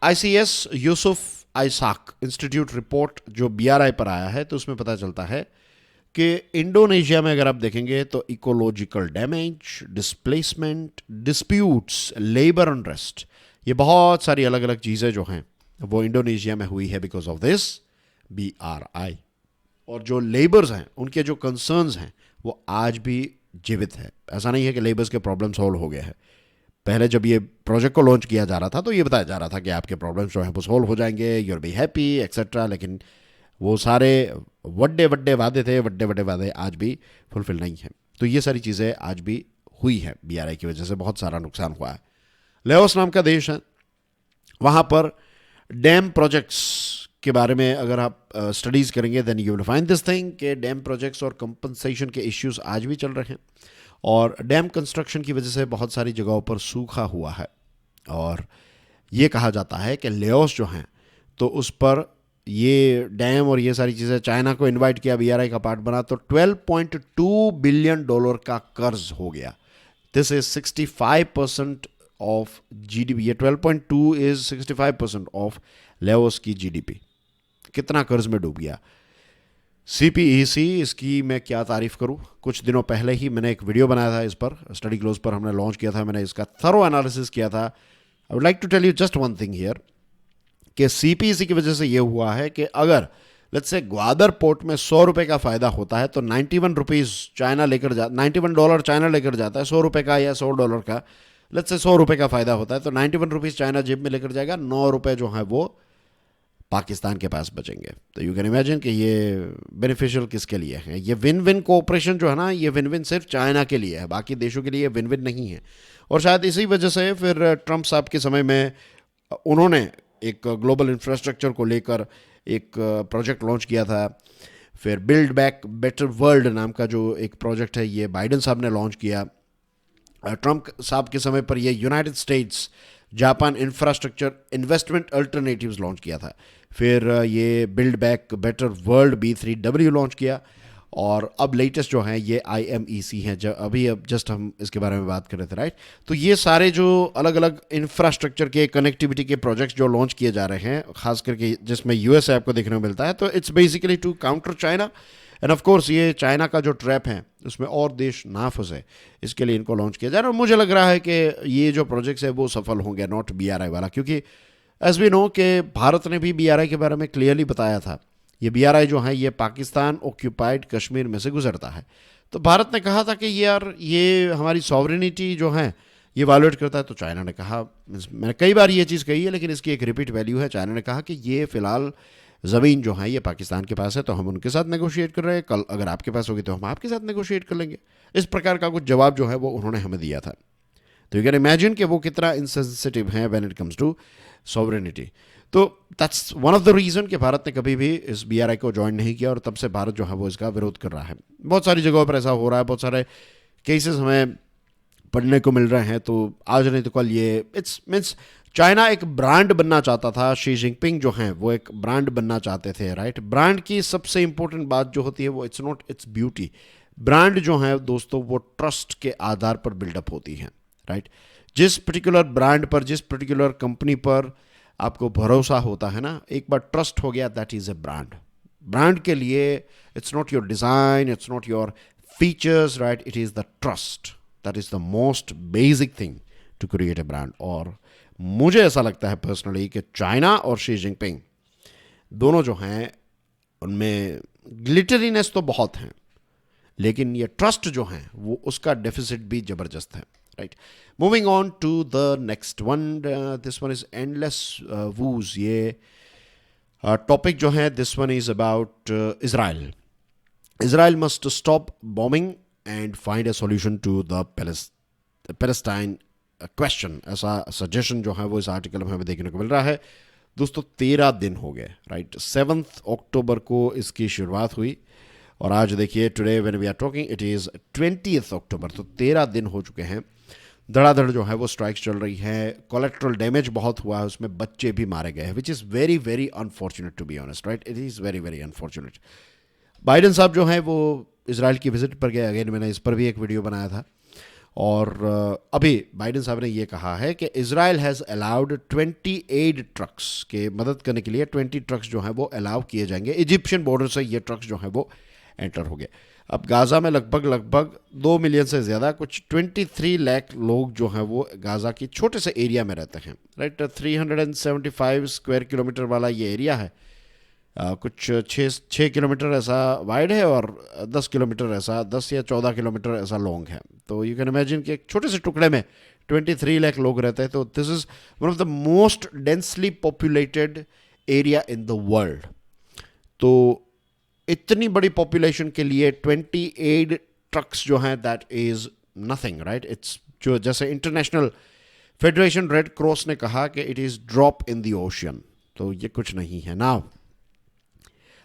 ICS Yusof Ishak institute report जो BRI पर आया है तो उसमें पता चलता है कि इंडोनेशिया में अगर आप देखेंगे तो ecological damage, displacement, disputes, labour unrest, ये बहुत सारी अलग अलग चीज़ें जो हैं वो इंडोनेशिया में हुई है बिकॉज ऑफ दिस BRI। और जो लेबर्स हैं उनके जो कंसर्न्स हैं वो आज भी जीवित है। ऐसा नहीं है कि लेबर्स के प्रॉब्लम सॉल्व हो गए हैं। पहले जब ये प्रोजेक्ट को लॉन्च किया जा रहा था तो ये बताया जा रहा था कि आपके प्रॉब्लम्स जो हैं वो सॉल्व हो जाएंगे, यूर बी हैप्पी एक्सेट्रा, लेकिन वो सारे वड्डे वड्डे वादे थे, वड्डे वड्डे वादे आज भी फुलफिल नहीं हैं। तो ये सारी चीज़ें आज भी हुई हैं। BRI की वजह से बहुत सारा नुकसान हुआ है। लेओस नाम का देश है, वहाँ पर डैम प्रोजेक्ट्स के बारे में अगर आप स्टडीज़ करेंगे then you will find this thing कि डैम प्रोजेक्ट्स और कंपनसेशन के इश्यूज आज भी चल रहे हैं। और डैम कंस्ट्रक्शन की वजह से बहुत सारी जगहों पर सूखा हुआ है। और ये कहा जाता है कि लेओस जो हैं तो उस पर ये डैम और ये सारी चीज़ें चाइना को इनवाइट किया, BRI का पार्ट बना, तो $12.2 बिलियन का कर्ज हो गया। This is 65% of GDP। ये 12.2 इज 65% ऑफ लेओस की GDP। कितना कर्ज में डूब गया। CPEC, इसकी मैं क्या तारीफ़ करूं। कुछ दिनों पहले ही मैंने एक वीडियो बनाया था इस पर, स्टडी क्लोज पर हमने लॉन्च किया था, मैंने इसका थरो एनालिसिस किया था। I would like to tell you just one thing here कि CPEC की वजह से ये हुआ है कि अगर लेट्स से ग्वादर पोर्ट में $100 का फ़ायदा होता है तो 91 रुपीज़ चाइना लेकर $91 चाइना लेकर जाता है, $100 का या $100 का, लेट्स से $100 का फ़ायदा होता है तो 91 रुपीज़ चाइना जेब में लेकर जाएगा, $9 जो है वो पाकिस्तान के पास बचेंगे। तो यू कैन इमेजिन कि ये बेनिफिशियल किसके लिए है। ये विन विन कोऑपरेशन जो है ना, ये विन विन सिर्फ चाइना के लिए है, बाकी देशों के लिए विन विन नहीं है। और शायद इसी वजह से फिर ट्रंप साहब के समय में उन्होंने एक ग्लोबल इंफ्रास्ट्रक्चर को लेकर एक प्रोजेक्ट लॉन्च किया था। फिर बिल्ड बैक बेटर वर्ल्ड नाम का जो एक प्रोजेक्ट है ये बाइडेन साहब ने लॉन्च किया। ट्रंप साहब के समय पर ये United states Japan infrastructure investment alternatives launch किया था। फिर ये build back better world B3W launch किया। और अब लेटेस्ट जो है ये IMEC हैं, जब अब जस्ट हम इसके बारे में बात कर रहे थे, राइट। तो ये सारे जो अलग अलग इंफ्रास्ट्रक्चर के कनेक्टिविटी के प्रोजेक्ट्स जो लॉन्च किए जा रहे हैं, खास करके जिसमें USA आपको देखने को मिलता है, तो it's basically to counter China. And of course ये चाइना का जो ट्रैप है उसमें और देश ना फंसे, इसके लिए इनको लॉन्च किया जा रहा है। और मुझे लग रहा है कि ये जो प्रोजेक्ट्स है वो सफल होंगे, नॉट BRI वाला, क्योंकि एज वी नो कि भारत ने भी BRI के बारे में क्लियरली बताया था। ये BRI जो है ये पाकिस्तान ऑक्यूपाइड कश्मीर में से गुजरता है। तो भारत ने कहा था कि यार ये हमारी सॉवरेनिटी जो है ये वायलेट करता है। तो चाइना ने कहा, मैंने कई बार ये चीज़ कही है लेकिन इसकी एक रिपीट वैल्यू है, चाइना ने कहा कि ये फ़िलहाल ज़मीन जो है ये पाकिस्तान के पास है तो हम उनके साथ नेगोशिएट कर रहे हैं, कल अगर आपके पास होगी तो हम आपके साथ नेगोशिएट कर लेंगे। इस प्रकार का कुछ जवाब जो है वो उन्होंने हमें दिया था। तो यू कैन इमेजिन कि वो कितना इनसेंसिटिव है when it comes to sovereignty. तो that's one of the reason कि भारत ने कभी भी इस BRI को ज्वाइन नहीं किया और तब से भारत जो है वो इसका विरोध कर रहा है। बहुत सारी जगहों पर ऐसा हो रहा है, बहुत सारे केसेस हमें पढ़ने को मिल रहे हैं। तो आज नहीं तो कल ये इट्स मीन्स चाइना एक ब्रांड बनना चाहता था, शी जिनपिंग जो हैं वो एक ब्रांड बनना चाहते थे, राइट। ब्रांड की सबसे इंपॉर्टेंट बात जो होती है वो it's not its beauty. Brand जो है दोस्तों वो ट्रस्ट के आधार पर बिल्डअप होती है, राइट। जिस पर्टिकुलर ब्रांड पर, जिस पर्टिकुलर कंपनी पर आपको भरोसा होता है ना, एक बार ट्रस्ट हो गया, that is a brand. Brand के लिए it's not your design, it's not your features, right, it is the trust. That is the most basic thing to create a brand. और मुझे ऐसा लगता है पर्सनली कि चाइना और शी जिनपिंग दोनों जो हैं उनमें ग्लिटरीनेस तो बहुत है, लेकिन ये ट्रस्ट जो है वो उसका डेफिसिट भी ज़बरदस्त है, right. Moving on to the next one, this one is endless woes. ये टॉपिक जो है this one is about Israel. Israel must stop bombing and find a solution to the Palestine question, ऐसा suggestion जो है वो इस article में हमें देखने को मिल रहा है। दोस्तों 13 दिन हो गए, राइट। 7 अक्टूबर को इसकी शुरुआत हुई और आज देखिए today when we are talking it is 20 October. तो 13 दिन हो चुके हैं। धड़ाधड़ जो है वो स्ट्राइक्स चल रही है, कोलेट्रल डैमेज बहुत हुआ है, उसमें बच्चे भी मारे गए हैं, which is very very unfortunate to be honest, right. It is very very unfortunate. Biden साहब जो हैं वो इसराइल की विजिट पर गए, अगेन मैंने इस पर भी एक वीडियो बनाया था। और अभी बाइडन साहब ने ये कहा है कि इजराइल हैज़ अलाउड 28 ट्रक्स के मदद करने के लिए 20 ट्रक्स जो हैं वो अलाउ किए जाएंगे। इजिप्शियन बॉर्डर से ये ट्रक्स जो हैं वो एंटर हो गए। अब गाज़ा में लगभग 2 मिलियन से ज़्यादा, कुछ 23 लाख लोग जो हैं वो गाज़ा की छोटे से एरिया में रहते हैं, राइट। 375 स्क्वायर किलोमीटर वाला ये एरिया है। कुछ 6 किलोमीटर ऐसा वाइड है और 10 किलोमीटर ऐसा, 10 या 14 किलोमीटर ऐसा लॉन्ग है। तो यू कैन इमेजिन कि एक छोटे से टुकड़े में 23 लाख लोग रहते हैं। तो this is one of the most densely populated area in the world. तो इतनी बड़ी पॉपुलेशन के लिए 28 ट्रक्स जो हैं that is nothing, right. It's जो जैसे इंटरनेशनल फेडरेशन रेड क्रॉस ने कहा कि it is drop in the ocean. तो ये कुछ नहीं है ना।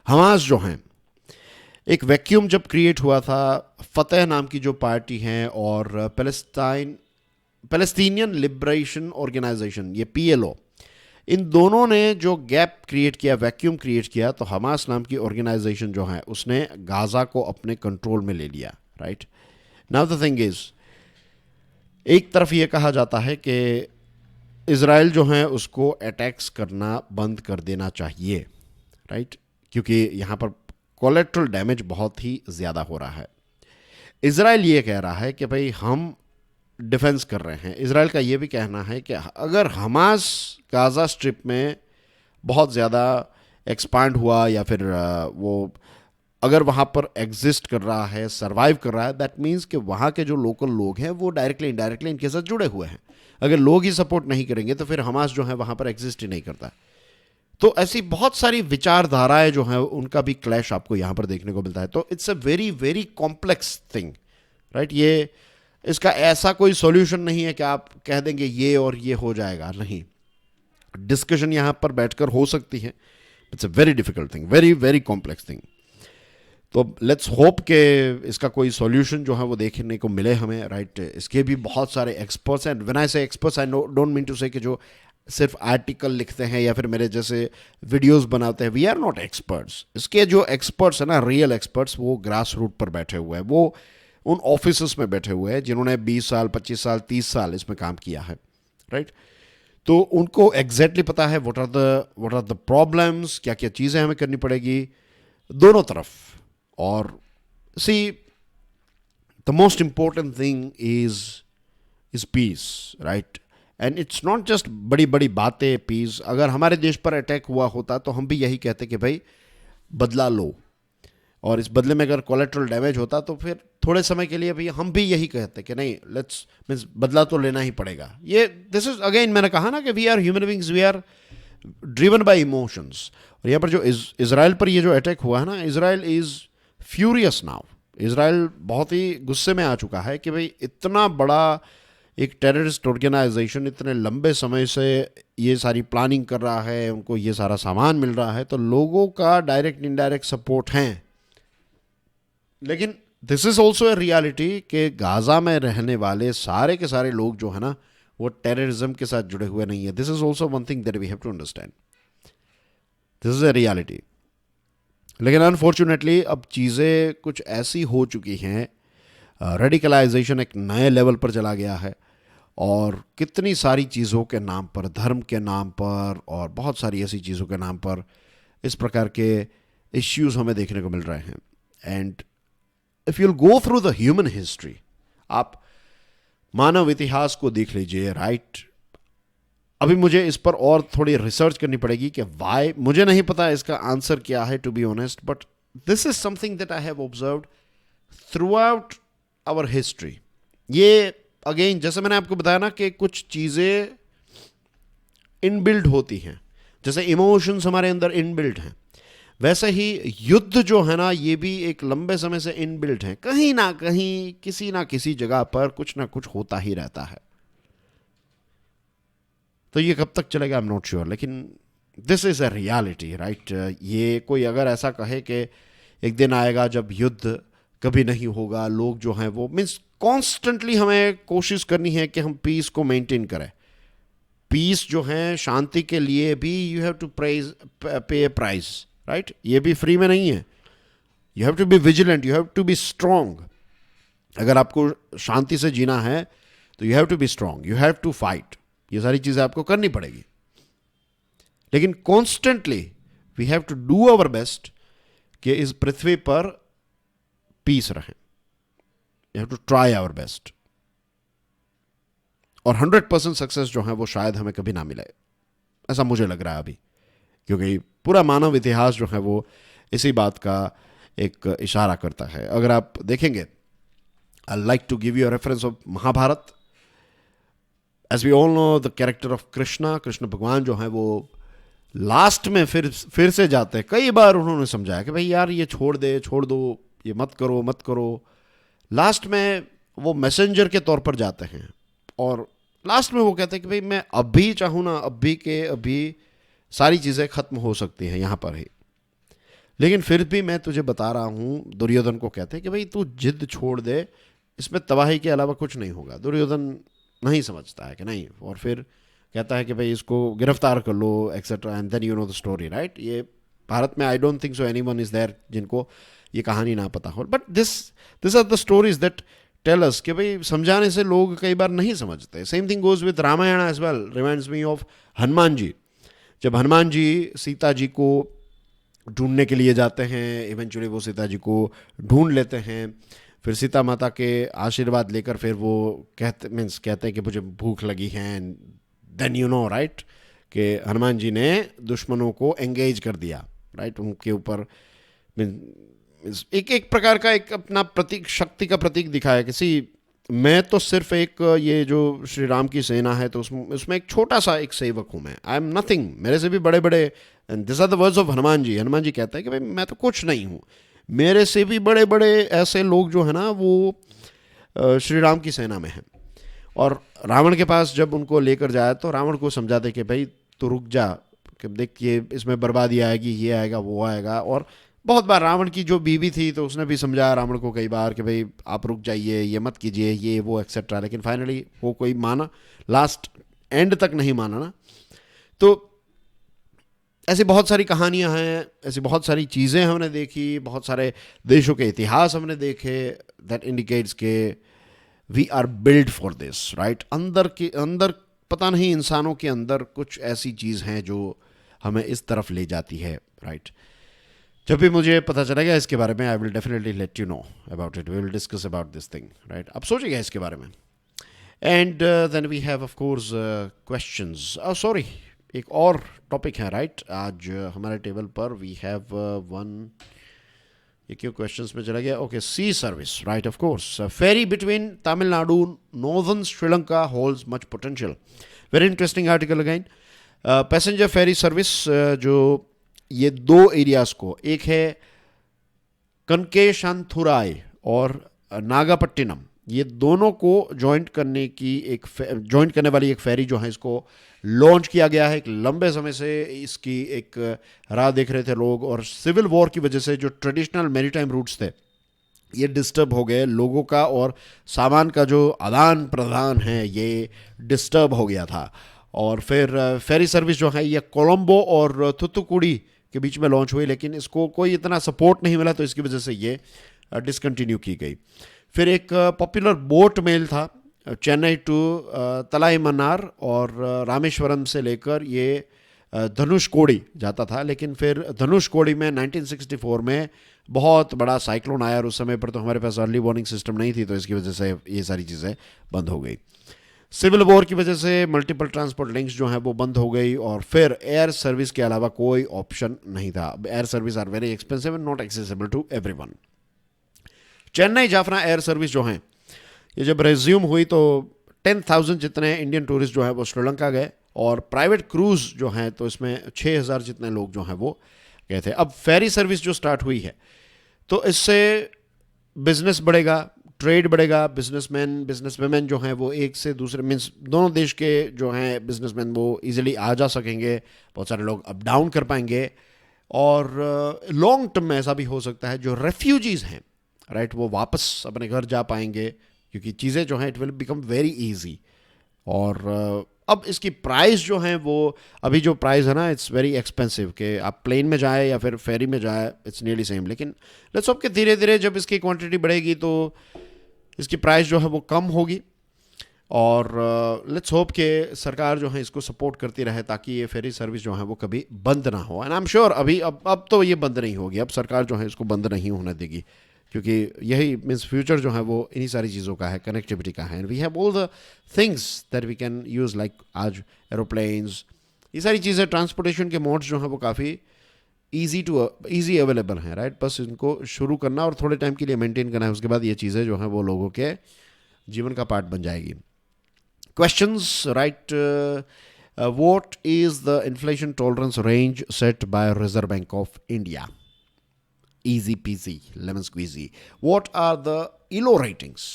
हमास जो हैं, एक वैक्यूम जब क्रिएट हुआ था, फतेह नाम की जो पार्टी है और पैलेस्टीनियन लिबरेशन ऑर्गेनाइजेशन ये PLO, इन दोनों ने जो गैप क्रिएट किया, वैक्यूम क्रिएट किया, तो हमास नाम की ऑर्गेनाइजेशन जो है उसने गाज़ा को अपने कंट्रोल में ले लिया, right. Now the thing is, एक तरफ ये कहा जाता है कि इजराइल जो है उसको अटैक्स करना बंद कर देना चाहिए, राइट, क्योंकि यहाँ पर कोलेट्रल डैमेज बहुत ही ज़्यादा हो रहा है। इजराइल ये कह रहा है कि भाई हम डिफेंस कर रहे हैं। इजराइल का ये भी कहना है कि अगर हमास गाज़ा स्ट्रिप में बहुत ज़्यादा एक्सपांड हुआ या फिर वो अगर वहाँ पर एग्जिस्ट कर रहा है, सर्वाइव कर रहा है, दैट मीन्स कि वहाँ के जो लोकल लोग हैं वो डायरेक्टली इनडायरेक्टली इनके साथ जुड़े हुए हैं। अगर लोग ही सपोर्ट नहीं करेंगे तो फिर हमास जो है वहाँ पर एग्जिस्ट ही नहीं करता। तो ऐसी बहुत सारी विचारधाराएं जो हैं उनका भी क्लैश आपको यहाँ पर देखने को मिलता है। तो it's a very very complex thing, right. ये इसका ऐसा कोई सॉल्यूशन नहीं है कि आप कह देंगे ये और ये हो जाएगा, नहीं। डिस्कशन यहाँ पर बैठकर हो सकती है। It's a very difficult thing, very very complex thing. तो लेट्स होप कि इसका कोई सॉल्यूशन जो है वो देखने को मिले हमें, राइट। इसके भी बहुत सारे एक्सपर्ट्स हैं। When I say experts, I don't mean to say कि जो सिर्फ आर्टिकल लिखते हैं या फिर मेरे जैसे वीडियोस बनाते हैं। We are not experts. इसके जो एक्सपर्ट्स हैं ना, रियल एक्सपर्ट्स, वो ग्रास रूट पर बैठे हुए हैं, वो उन ऑफिस में बैठे हुए हैं जिन्होंने 20 साल 25 साल 30 साल इसमें काम किया है, राइट। तो उनको एग्जैक्टली पता है व्हाट आर द प्रॉब्लम्स, क्या क्या चीज़ें हमें करनी पड़ेगी दोनों तरफ। और see, the most important thing is peace, right. And it's not just बड़ी बड़ी बातें पीस, अगर हमारे देश पर अटैक हुआ होता तो हम भी यही कहते कि भाई बदला लो, और इस बदले में अगर कोलेट्रल डैमेज होता तो फिर थोड़े समय के लिए भी हम भी यही कहते कि नहीं, लेट्स मीन्स बदला तो लेना ही पड़ेगा। ये दिस इज अगेन, मैंने कहा ना कि we are human beings, we are driven by emotions. और यहाँ पर जो इसराइल पर ये जो अटैक हुआ है ना, Israel is furious now. Israel बहुत ही गुस्से में आ चुका है कि भाई इतना बड़ा एक टेररिस्ट ऑर्गेनाइजेशन इतने लंबे समय से ये सारी प्लानिंग कर रहा है, उनको ये सारा सामान मिल रहा है, तो लोगों का डायरेक्ट इनडायरेक्ट सपोर्ट है। लेकिन this is also a reality कि गाजा में रहने वाले सारे के सारे लोग जो है ना, वो टेररिज्म के साथ जुड़े हुए नहीं है। This is also one thing that we have to understand, this is a reality. लेकिन अनफॉर्चुनेटली अब चीज़ें कुछ ऐसी हो चुकी हैं, रेडिकलाइजेशन एक नए लेवल पर चला गया है, और कितनी सारी चीज़ों के नाम पर, धर्म के नाम पर और बहुत सारी ऐसी चीज़ों के नाम पर इस प्रकार के इश्यूज हमें देखने को मिल रहे हैं। And if you'll go through the human history, आप मानव इतिहास को देख लीजिए, राइट। अभी मुझे इस पर और थोड़ी रिसर्च करनी पड़ेगी कि वाई, मुझे नहीं पता इसका आंसर क्या है to be honest, but this is something that I have observed throughout our history. ये अगेन जैसे मैंने आपको बताया ना कि कुछ चीज़ें इनबिल्ड होती हैं, जैसे इमोशंस हमारे अंदर इनबिल्ड हैं, वैसे ही युद्ध जो है ना, ये भी एक लंबे समय से इनबिल्ट है। कहीं ना कहीं किसी ना किसी जगह पर कुछ ना कुछ होता ही रहता है। तो ये कब तक चलेगा आई एम नॉट श्योर, लेकिन this is a reality, right. ये कोई अगर ऐसा कहे कि एक दिन आएगा जब युद्ध कभी नहीं होगा, लोग जो हैं वो मीन्स कॉन्स्टेंटली हमें कोशिश करनी है कि हम पीस को मेंटेन करें। पीस जो है, शांति के लिए भी यू हैव टू पे ए प्राइस, राइट। ये भी फ्री में नहीं है। You have to be vigilant, you have to be strong. अगर आपको शांति से जीना है तो you have to be strong, you have to fight. ये सारी चीजें आपको करनी पड़ेगी, लेकिन constantly we have to do our best कि इस पृथ्वी पर पीस रहे। You have to try our best, और 100% सक्सेस जो है वो शायद हमें कभी ना मिले, ऐसा मुझे लग रहा है अभी, क्योंकि पूरा मानव इतिहास जो है वो इसी बात का एक इशारा करता है। अगर आप देखेंगे, I like to give you a reference of Mahabharata. As we all know the character of Krishna भगवान जो है वो लास्ट में फिर से जाते हैं। कई बार उन्होंने समझाया कि भाई यार ये छोड़ दो, ये मत करो। लास्ट में वो मैसेंजर के तौर पर जाते हैं, और लास्ट में वो कहते हैं कि भाई मैं अभी चाहूँ ना, अभी के अभी सारी चीज़ें खत्म हो सकती हैं यहाँ पर ही, लेकिन फिर भी मैं तुझे बता रहा हूँ। दुर्योधन को कहते हैं कि भाई तू जिद छोड़ दे, इसमें तबाही के अलावा कुछ नहीं होगा। दुर्योधन नहीं समझता है कि नहीं, और फिर कहता है कि भाई इसको गिरफ्तार कर लो etcetera, and then you know the story, right. ये भारत में I don't think so anyone is there जिनको ये कहानी ना पता हो, but this are the stories that tell us कि भाई समझाने से लोग कई बार नहीं समझते। Same thing goes with Ramayan as well. Reminds me of Hanuman ji. जब हनुमान जी सीता जी को ढूंढने के लिए जाते हैं, इवेंचुअली वो सीता जी को ढूंढ लेते हैं, फिर सीता माता के आशीर्वाद लेकर फिर वो कहते हैं कि मुझे भूख लगी है, देन यू नो, राइट, कि हनुमान जी ने दुश्मनों को एंगेज कर दिया, राइट। उनके ऊपर एक प्रकार का एक अपना प्रतीक, शक्ति का प्रतीक दिखाया। किसी मैं तो सिर्फ एक, ये जो श्री राम की सेना है तो उसमें एक छोटा सा एक सेवक हूँ मैं, आई एम नथिंग, मेरे से भी बड़े बड़े, and this are the words of Hanuman ji. Hanuman ji कहते हैं कि भाई मैं तो कुछ नहीं हूँ, मेरे से भी बड़े बड़े ऐसे लोग जो है ना वो श्री राम की सेना में हैं। और रावण के पास जब उनको लेकर जाए तो रावण को समझाते कि भाई तू रुक जा, कि देख ये इसमें बर्बादी आएगी, ये आएगा वो आएगा। और बहुत बार रावण की जो बीवी थी तो उसने भी समझाया रावण को कई बार कि भाई आप रुक जाइए, ये मत कीजिए, ये वो एक्सेट्रा, लेकिन फाइनली वो कोई माना, लास्ट एंड तक नहीं माना ना। तो ऐसी बहुत सारी कहानियां हैं, ऐसी बहुत सारी चीज़ें हमने देखी, बहुत सारे देशों के इतिहास हमने देखे, दैट इंडिकेट्स के we are build for this, right. अंदर पता नहीं इंसानों के अंदर कुछ ऐसी चीज़ हैं जो हमें इस तरफ ले जाती है, राइट। जब भी मुझे पता चलेगा इसके बारे में, I will definitely let you know about it, we will discuss about this thing, right. अब सोचिएगा इसके बारे में। And then we have of course questions, sorry एक और टॉपिक है राइट आज हमारे टेबल पर वी हैव वन, ये क्यों क्वेश्चंस में चला गया, okay sea service right of course, ferry between Tamil Nadu northern Sri Lanka holds much potential, very interesting article again. Passenger ferry service जो ये दो एरियाज को, एक है कनकेशांथुराई और नागापट्टिनम, ये दोनों को ज्वाइंट करने वाली एक फेरी जो है इसको लॉन्च किया गया है। एक लंबे समय से इसकी एक राह देख रहे थे लोग, और सिविल वॉर की वजह से जो ट्रेडिशनल मैरीटाइम रूट्स थे ये डिस्टर्ब हो गए, लोगों का और सामान का जो आदान प्रदान है ये डिस्टर्ब हो गया था। और फिर फेरी सर्विस जो है ये कोलंबो और थुथुकुडी के बीच में लॉन्च हुई, लेकिन इसको कोई इतना सपोर्ट नहीं मिला, तो इसकी वजह से ये डिसकंटिन्यू की गई। फिर एक पॉपुलर बोट मेल था चेन्नई टू तलाईमन्नार और रामेश्वरम से लेकर ये धनुषकोडी जाता था, लेकिन फिर धनुषकोडी में 1964 में बहुत बड़ा साइक्लोन आया और उस समय पर तो हमारे पास अर्ली वार्निंग सिस्टम नहीं थी, तो इसकी वजह से ये सारी चीज़ें बंद हो गई। सिविल वॉर की वजह से मल्टीपल ट्रांसपोर्ट लिंक्स जो हैं वो बंद हो गई, और फिर एयर सर्विस के अलावा कोई ऑप्शन नहीं था। Air service are very expensive and not accessible to everyone. Chennai Jaffna air service जो हैं ये जब रेज्यूम हुई तो 10,000 जितने इंडियन टूरिस्ट जो हैं वो श्रीलंका गए, और प्राइवेट क्रूज जो हैं तो इसमें 6,000 जितने लोग जो हैं वो गए थे। अब फेरी सर्विस जो स्टार्ट हुई है तो इससे बिजनेस बढ़ेगा, ट्रेड बढ़ेगा, बिजनेसवुमेन जो हैं वो एक से दूसरे मीन्स दोनों देश के जो हैं बिजनेसमैन वो इजीली आ जा सकेंगे, बहुत सारे लोग अप डाउन कर पाएंगे, और लॉन्ग टर्म में ऐसा भी हो सकता है जो रेफ्यूजीज़ हैं राइट वो वापस अपने घर जा पाएंगे, क्योंकि चीज़ें जो हैं it will become very easy. और अब इसकी प्राइस जो है वो अभी जो प्राइस है ना इट्स वेरी एक्सपेंसिव, कि आप प्लेन में जाए या फिर फेरी में जाए इट्स नियरली सेम, लेकिन लेट्स होप कि धीरे धीरे जब इसकी क्वांटिटी बढ़ेगी तो इसकी प्राइस जो है वो कम होगी, और लेट्स होप कि सरकार जो है इसको सपोर्ट करती रहे ताकि ये फेरी सर्विस जो है वो कभी बंद ना हो। एंड आई एम श्योर अभी अब तो ये बंद नहीं होगी, अब सरकार जो है इसको बंद नहीं होने देगी, क्योंकि यही मीन्स फ्यूचर जो है वो इन्हीं सारी चीज़ों का है, कनेक्टिविटी का है। And we have all the things that we can use like आज एरोप्लेन्स, ये सारी चीज़ें ट्रांसपोर्टेशन के मोड्स जो हैं वो काफ़ी ईजी अवेलेबल हैं राइट। बस इनको शुरू करना और थोड़े टाइम के लिए मेंटेन करना है, उसके बाद ये चीज़ें जो हैं वो लोगों के जीवन का पार्ट बन जाएगी। Questions right, what is the inflation tolerance range set by Reserve Bank of India? Easy peasy, lemon squeezy. What are the ELO ratings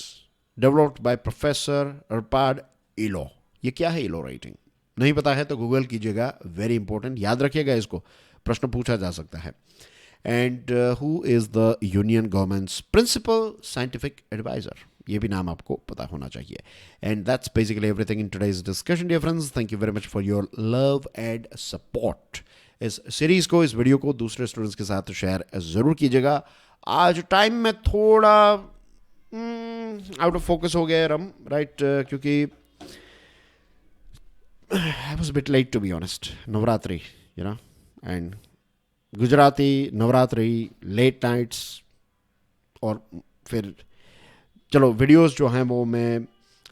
developed by Professor Arpad ELO? ये क्या है ELO rating? नहीं पता है तो Google कीजिएगा, very important, याद रखिएगा इसको, प्रश्न पूछा जा सकता है। And who is the union government's principal scientific advisor? ये भी नाम आपको पता होना चाहिए। And that's basically everything in today's discussion dear friends. Thank you very much for your love and support. इस सीरीज़ को, इस वीडियो को दूसरे स्टूडेंट्स के साथ शेयर ज़रूर कीजिएगा। आज टाइम में थोड़ा आउट ऑफ फोकस हो गया रम राइट, क्योंकि I was bit late to be honest, Navratri you know, and Gujarati Navratri late nights, और फिर चलो वीडियोस जो हैं वो मैं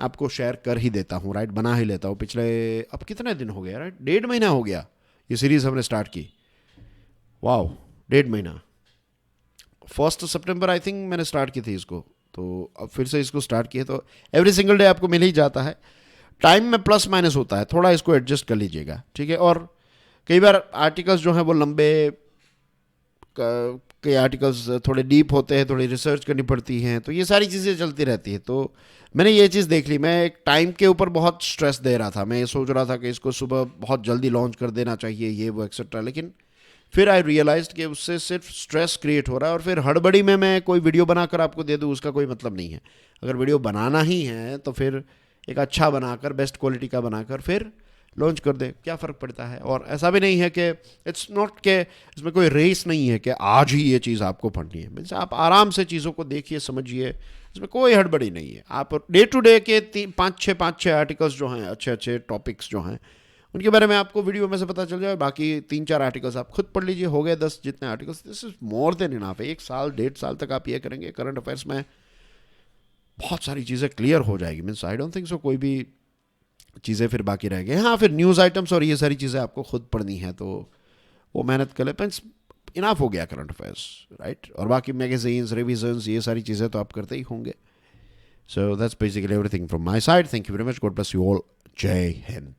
आपको शेयर कर ही देता हूँ राइट, बना ही लेता हूँ। पिछले अब कितने दिन हो गया राइट, 1.5 महीना हो गया ये सीरीज़ हमने स्टार्ट की, वाओ 1.5 महीना। 1 सितंबर आई थिंक मैंने स्टार्ट की थी इसको, तो अब फिर से इसको स्टार्ट किया, तो एवरी सिंगल डे आपको मिल ही जाता है। टाइम में प्लस माइनस होता है, थोड़ा इसको एडजस्ट कर लीजिएगा ठीक है। और कई बार आर्टिकल्स जो हैं वो लंबे, कई आर्टिकल्स थोड़े डीप होते हैं, थोड़ी रिसर्च करनी पड़ती हैं, तो ये सारी चीज़ें चलती रहती है। तो मैंने ये चीज़ देख ली, मैं एक टाइम के ऊपर बहुत स्ट्रेस दे रहा था, मैं ये सोच रहा था कि इसको सुबह बहुत जल्दी लॉन्च कर देना चाहिए ये वो एक्सेट्रा, लेकिन फिर आई रियलाइज्ड कि उससे सिर्फ स्ट्रेस क्रिएट हो रहा है, और फिर हड़बड़ी में मैं कोई वीडियो बनाकर आपको दे दूँ उसका कोई मतलब नहीं है। अगर वीडियो बनाना ही है तो फिर एक अच्छा बनाकर, बेस्ट क्वालिटी का बनाकर फिर लॉन्च कर दे, क्या फ़र्क पड़ता है। और ऐसा भी नहीं है कि इट्स नॉट के इसमें कोई रेस नहीं है कि आज ही ये चीज़ आपको पढ़नी है, मीन्स आप आराम से चीज़ों को देखिए, समझिए, इसमें कोई हड़बड़ी नहीं है। आप डे टू डे के 5-6 आर्टिकल्स जो हैं, अच्छे अच्छे टॉपिक्स जो हैं, उनके बारे में आपको वीडियो में से पता चल जाए, बाकी 3-4 आर्टिकल्स आप खुद पढ़ लीजिए, हो गए 10 जितने articles, this is more than enough है। 1 साल 1.5 साल तक आप ये करेंगे करंट अफेयर्स में, बहुत सारी चीज़ें क्लियर हो जाएगी. मीन्स आई डोंट थिंक सो कोई भी चीज़ें फिर बाकी रह गई. हाँ, फिर न्यूज़ आइटम्स और ये सारी चीज़ें आपको खुद पढ़नी है तो वो मेहनत कर ले. इनाफ हो गया करंट अफेयर्स, राइट. और बाकी मैगजीन्स, रिविजन्स, ये सारी चीज़ें तो आप करते ही होंगे. So that's basically everything from my side. Thank you very much. God bless you all. जय हिंद.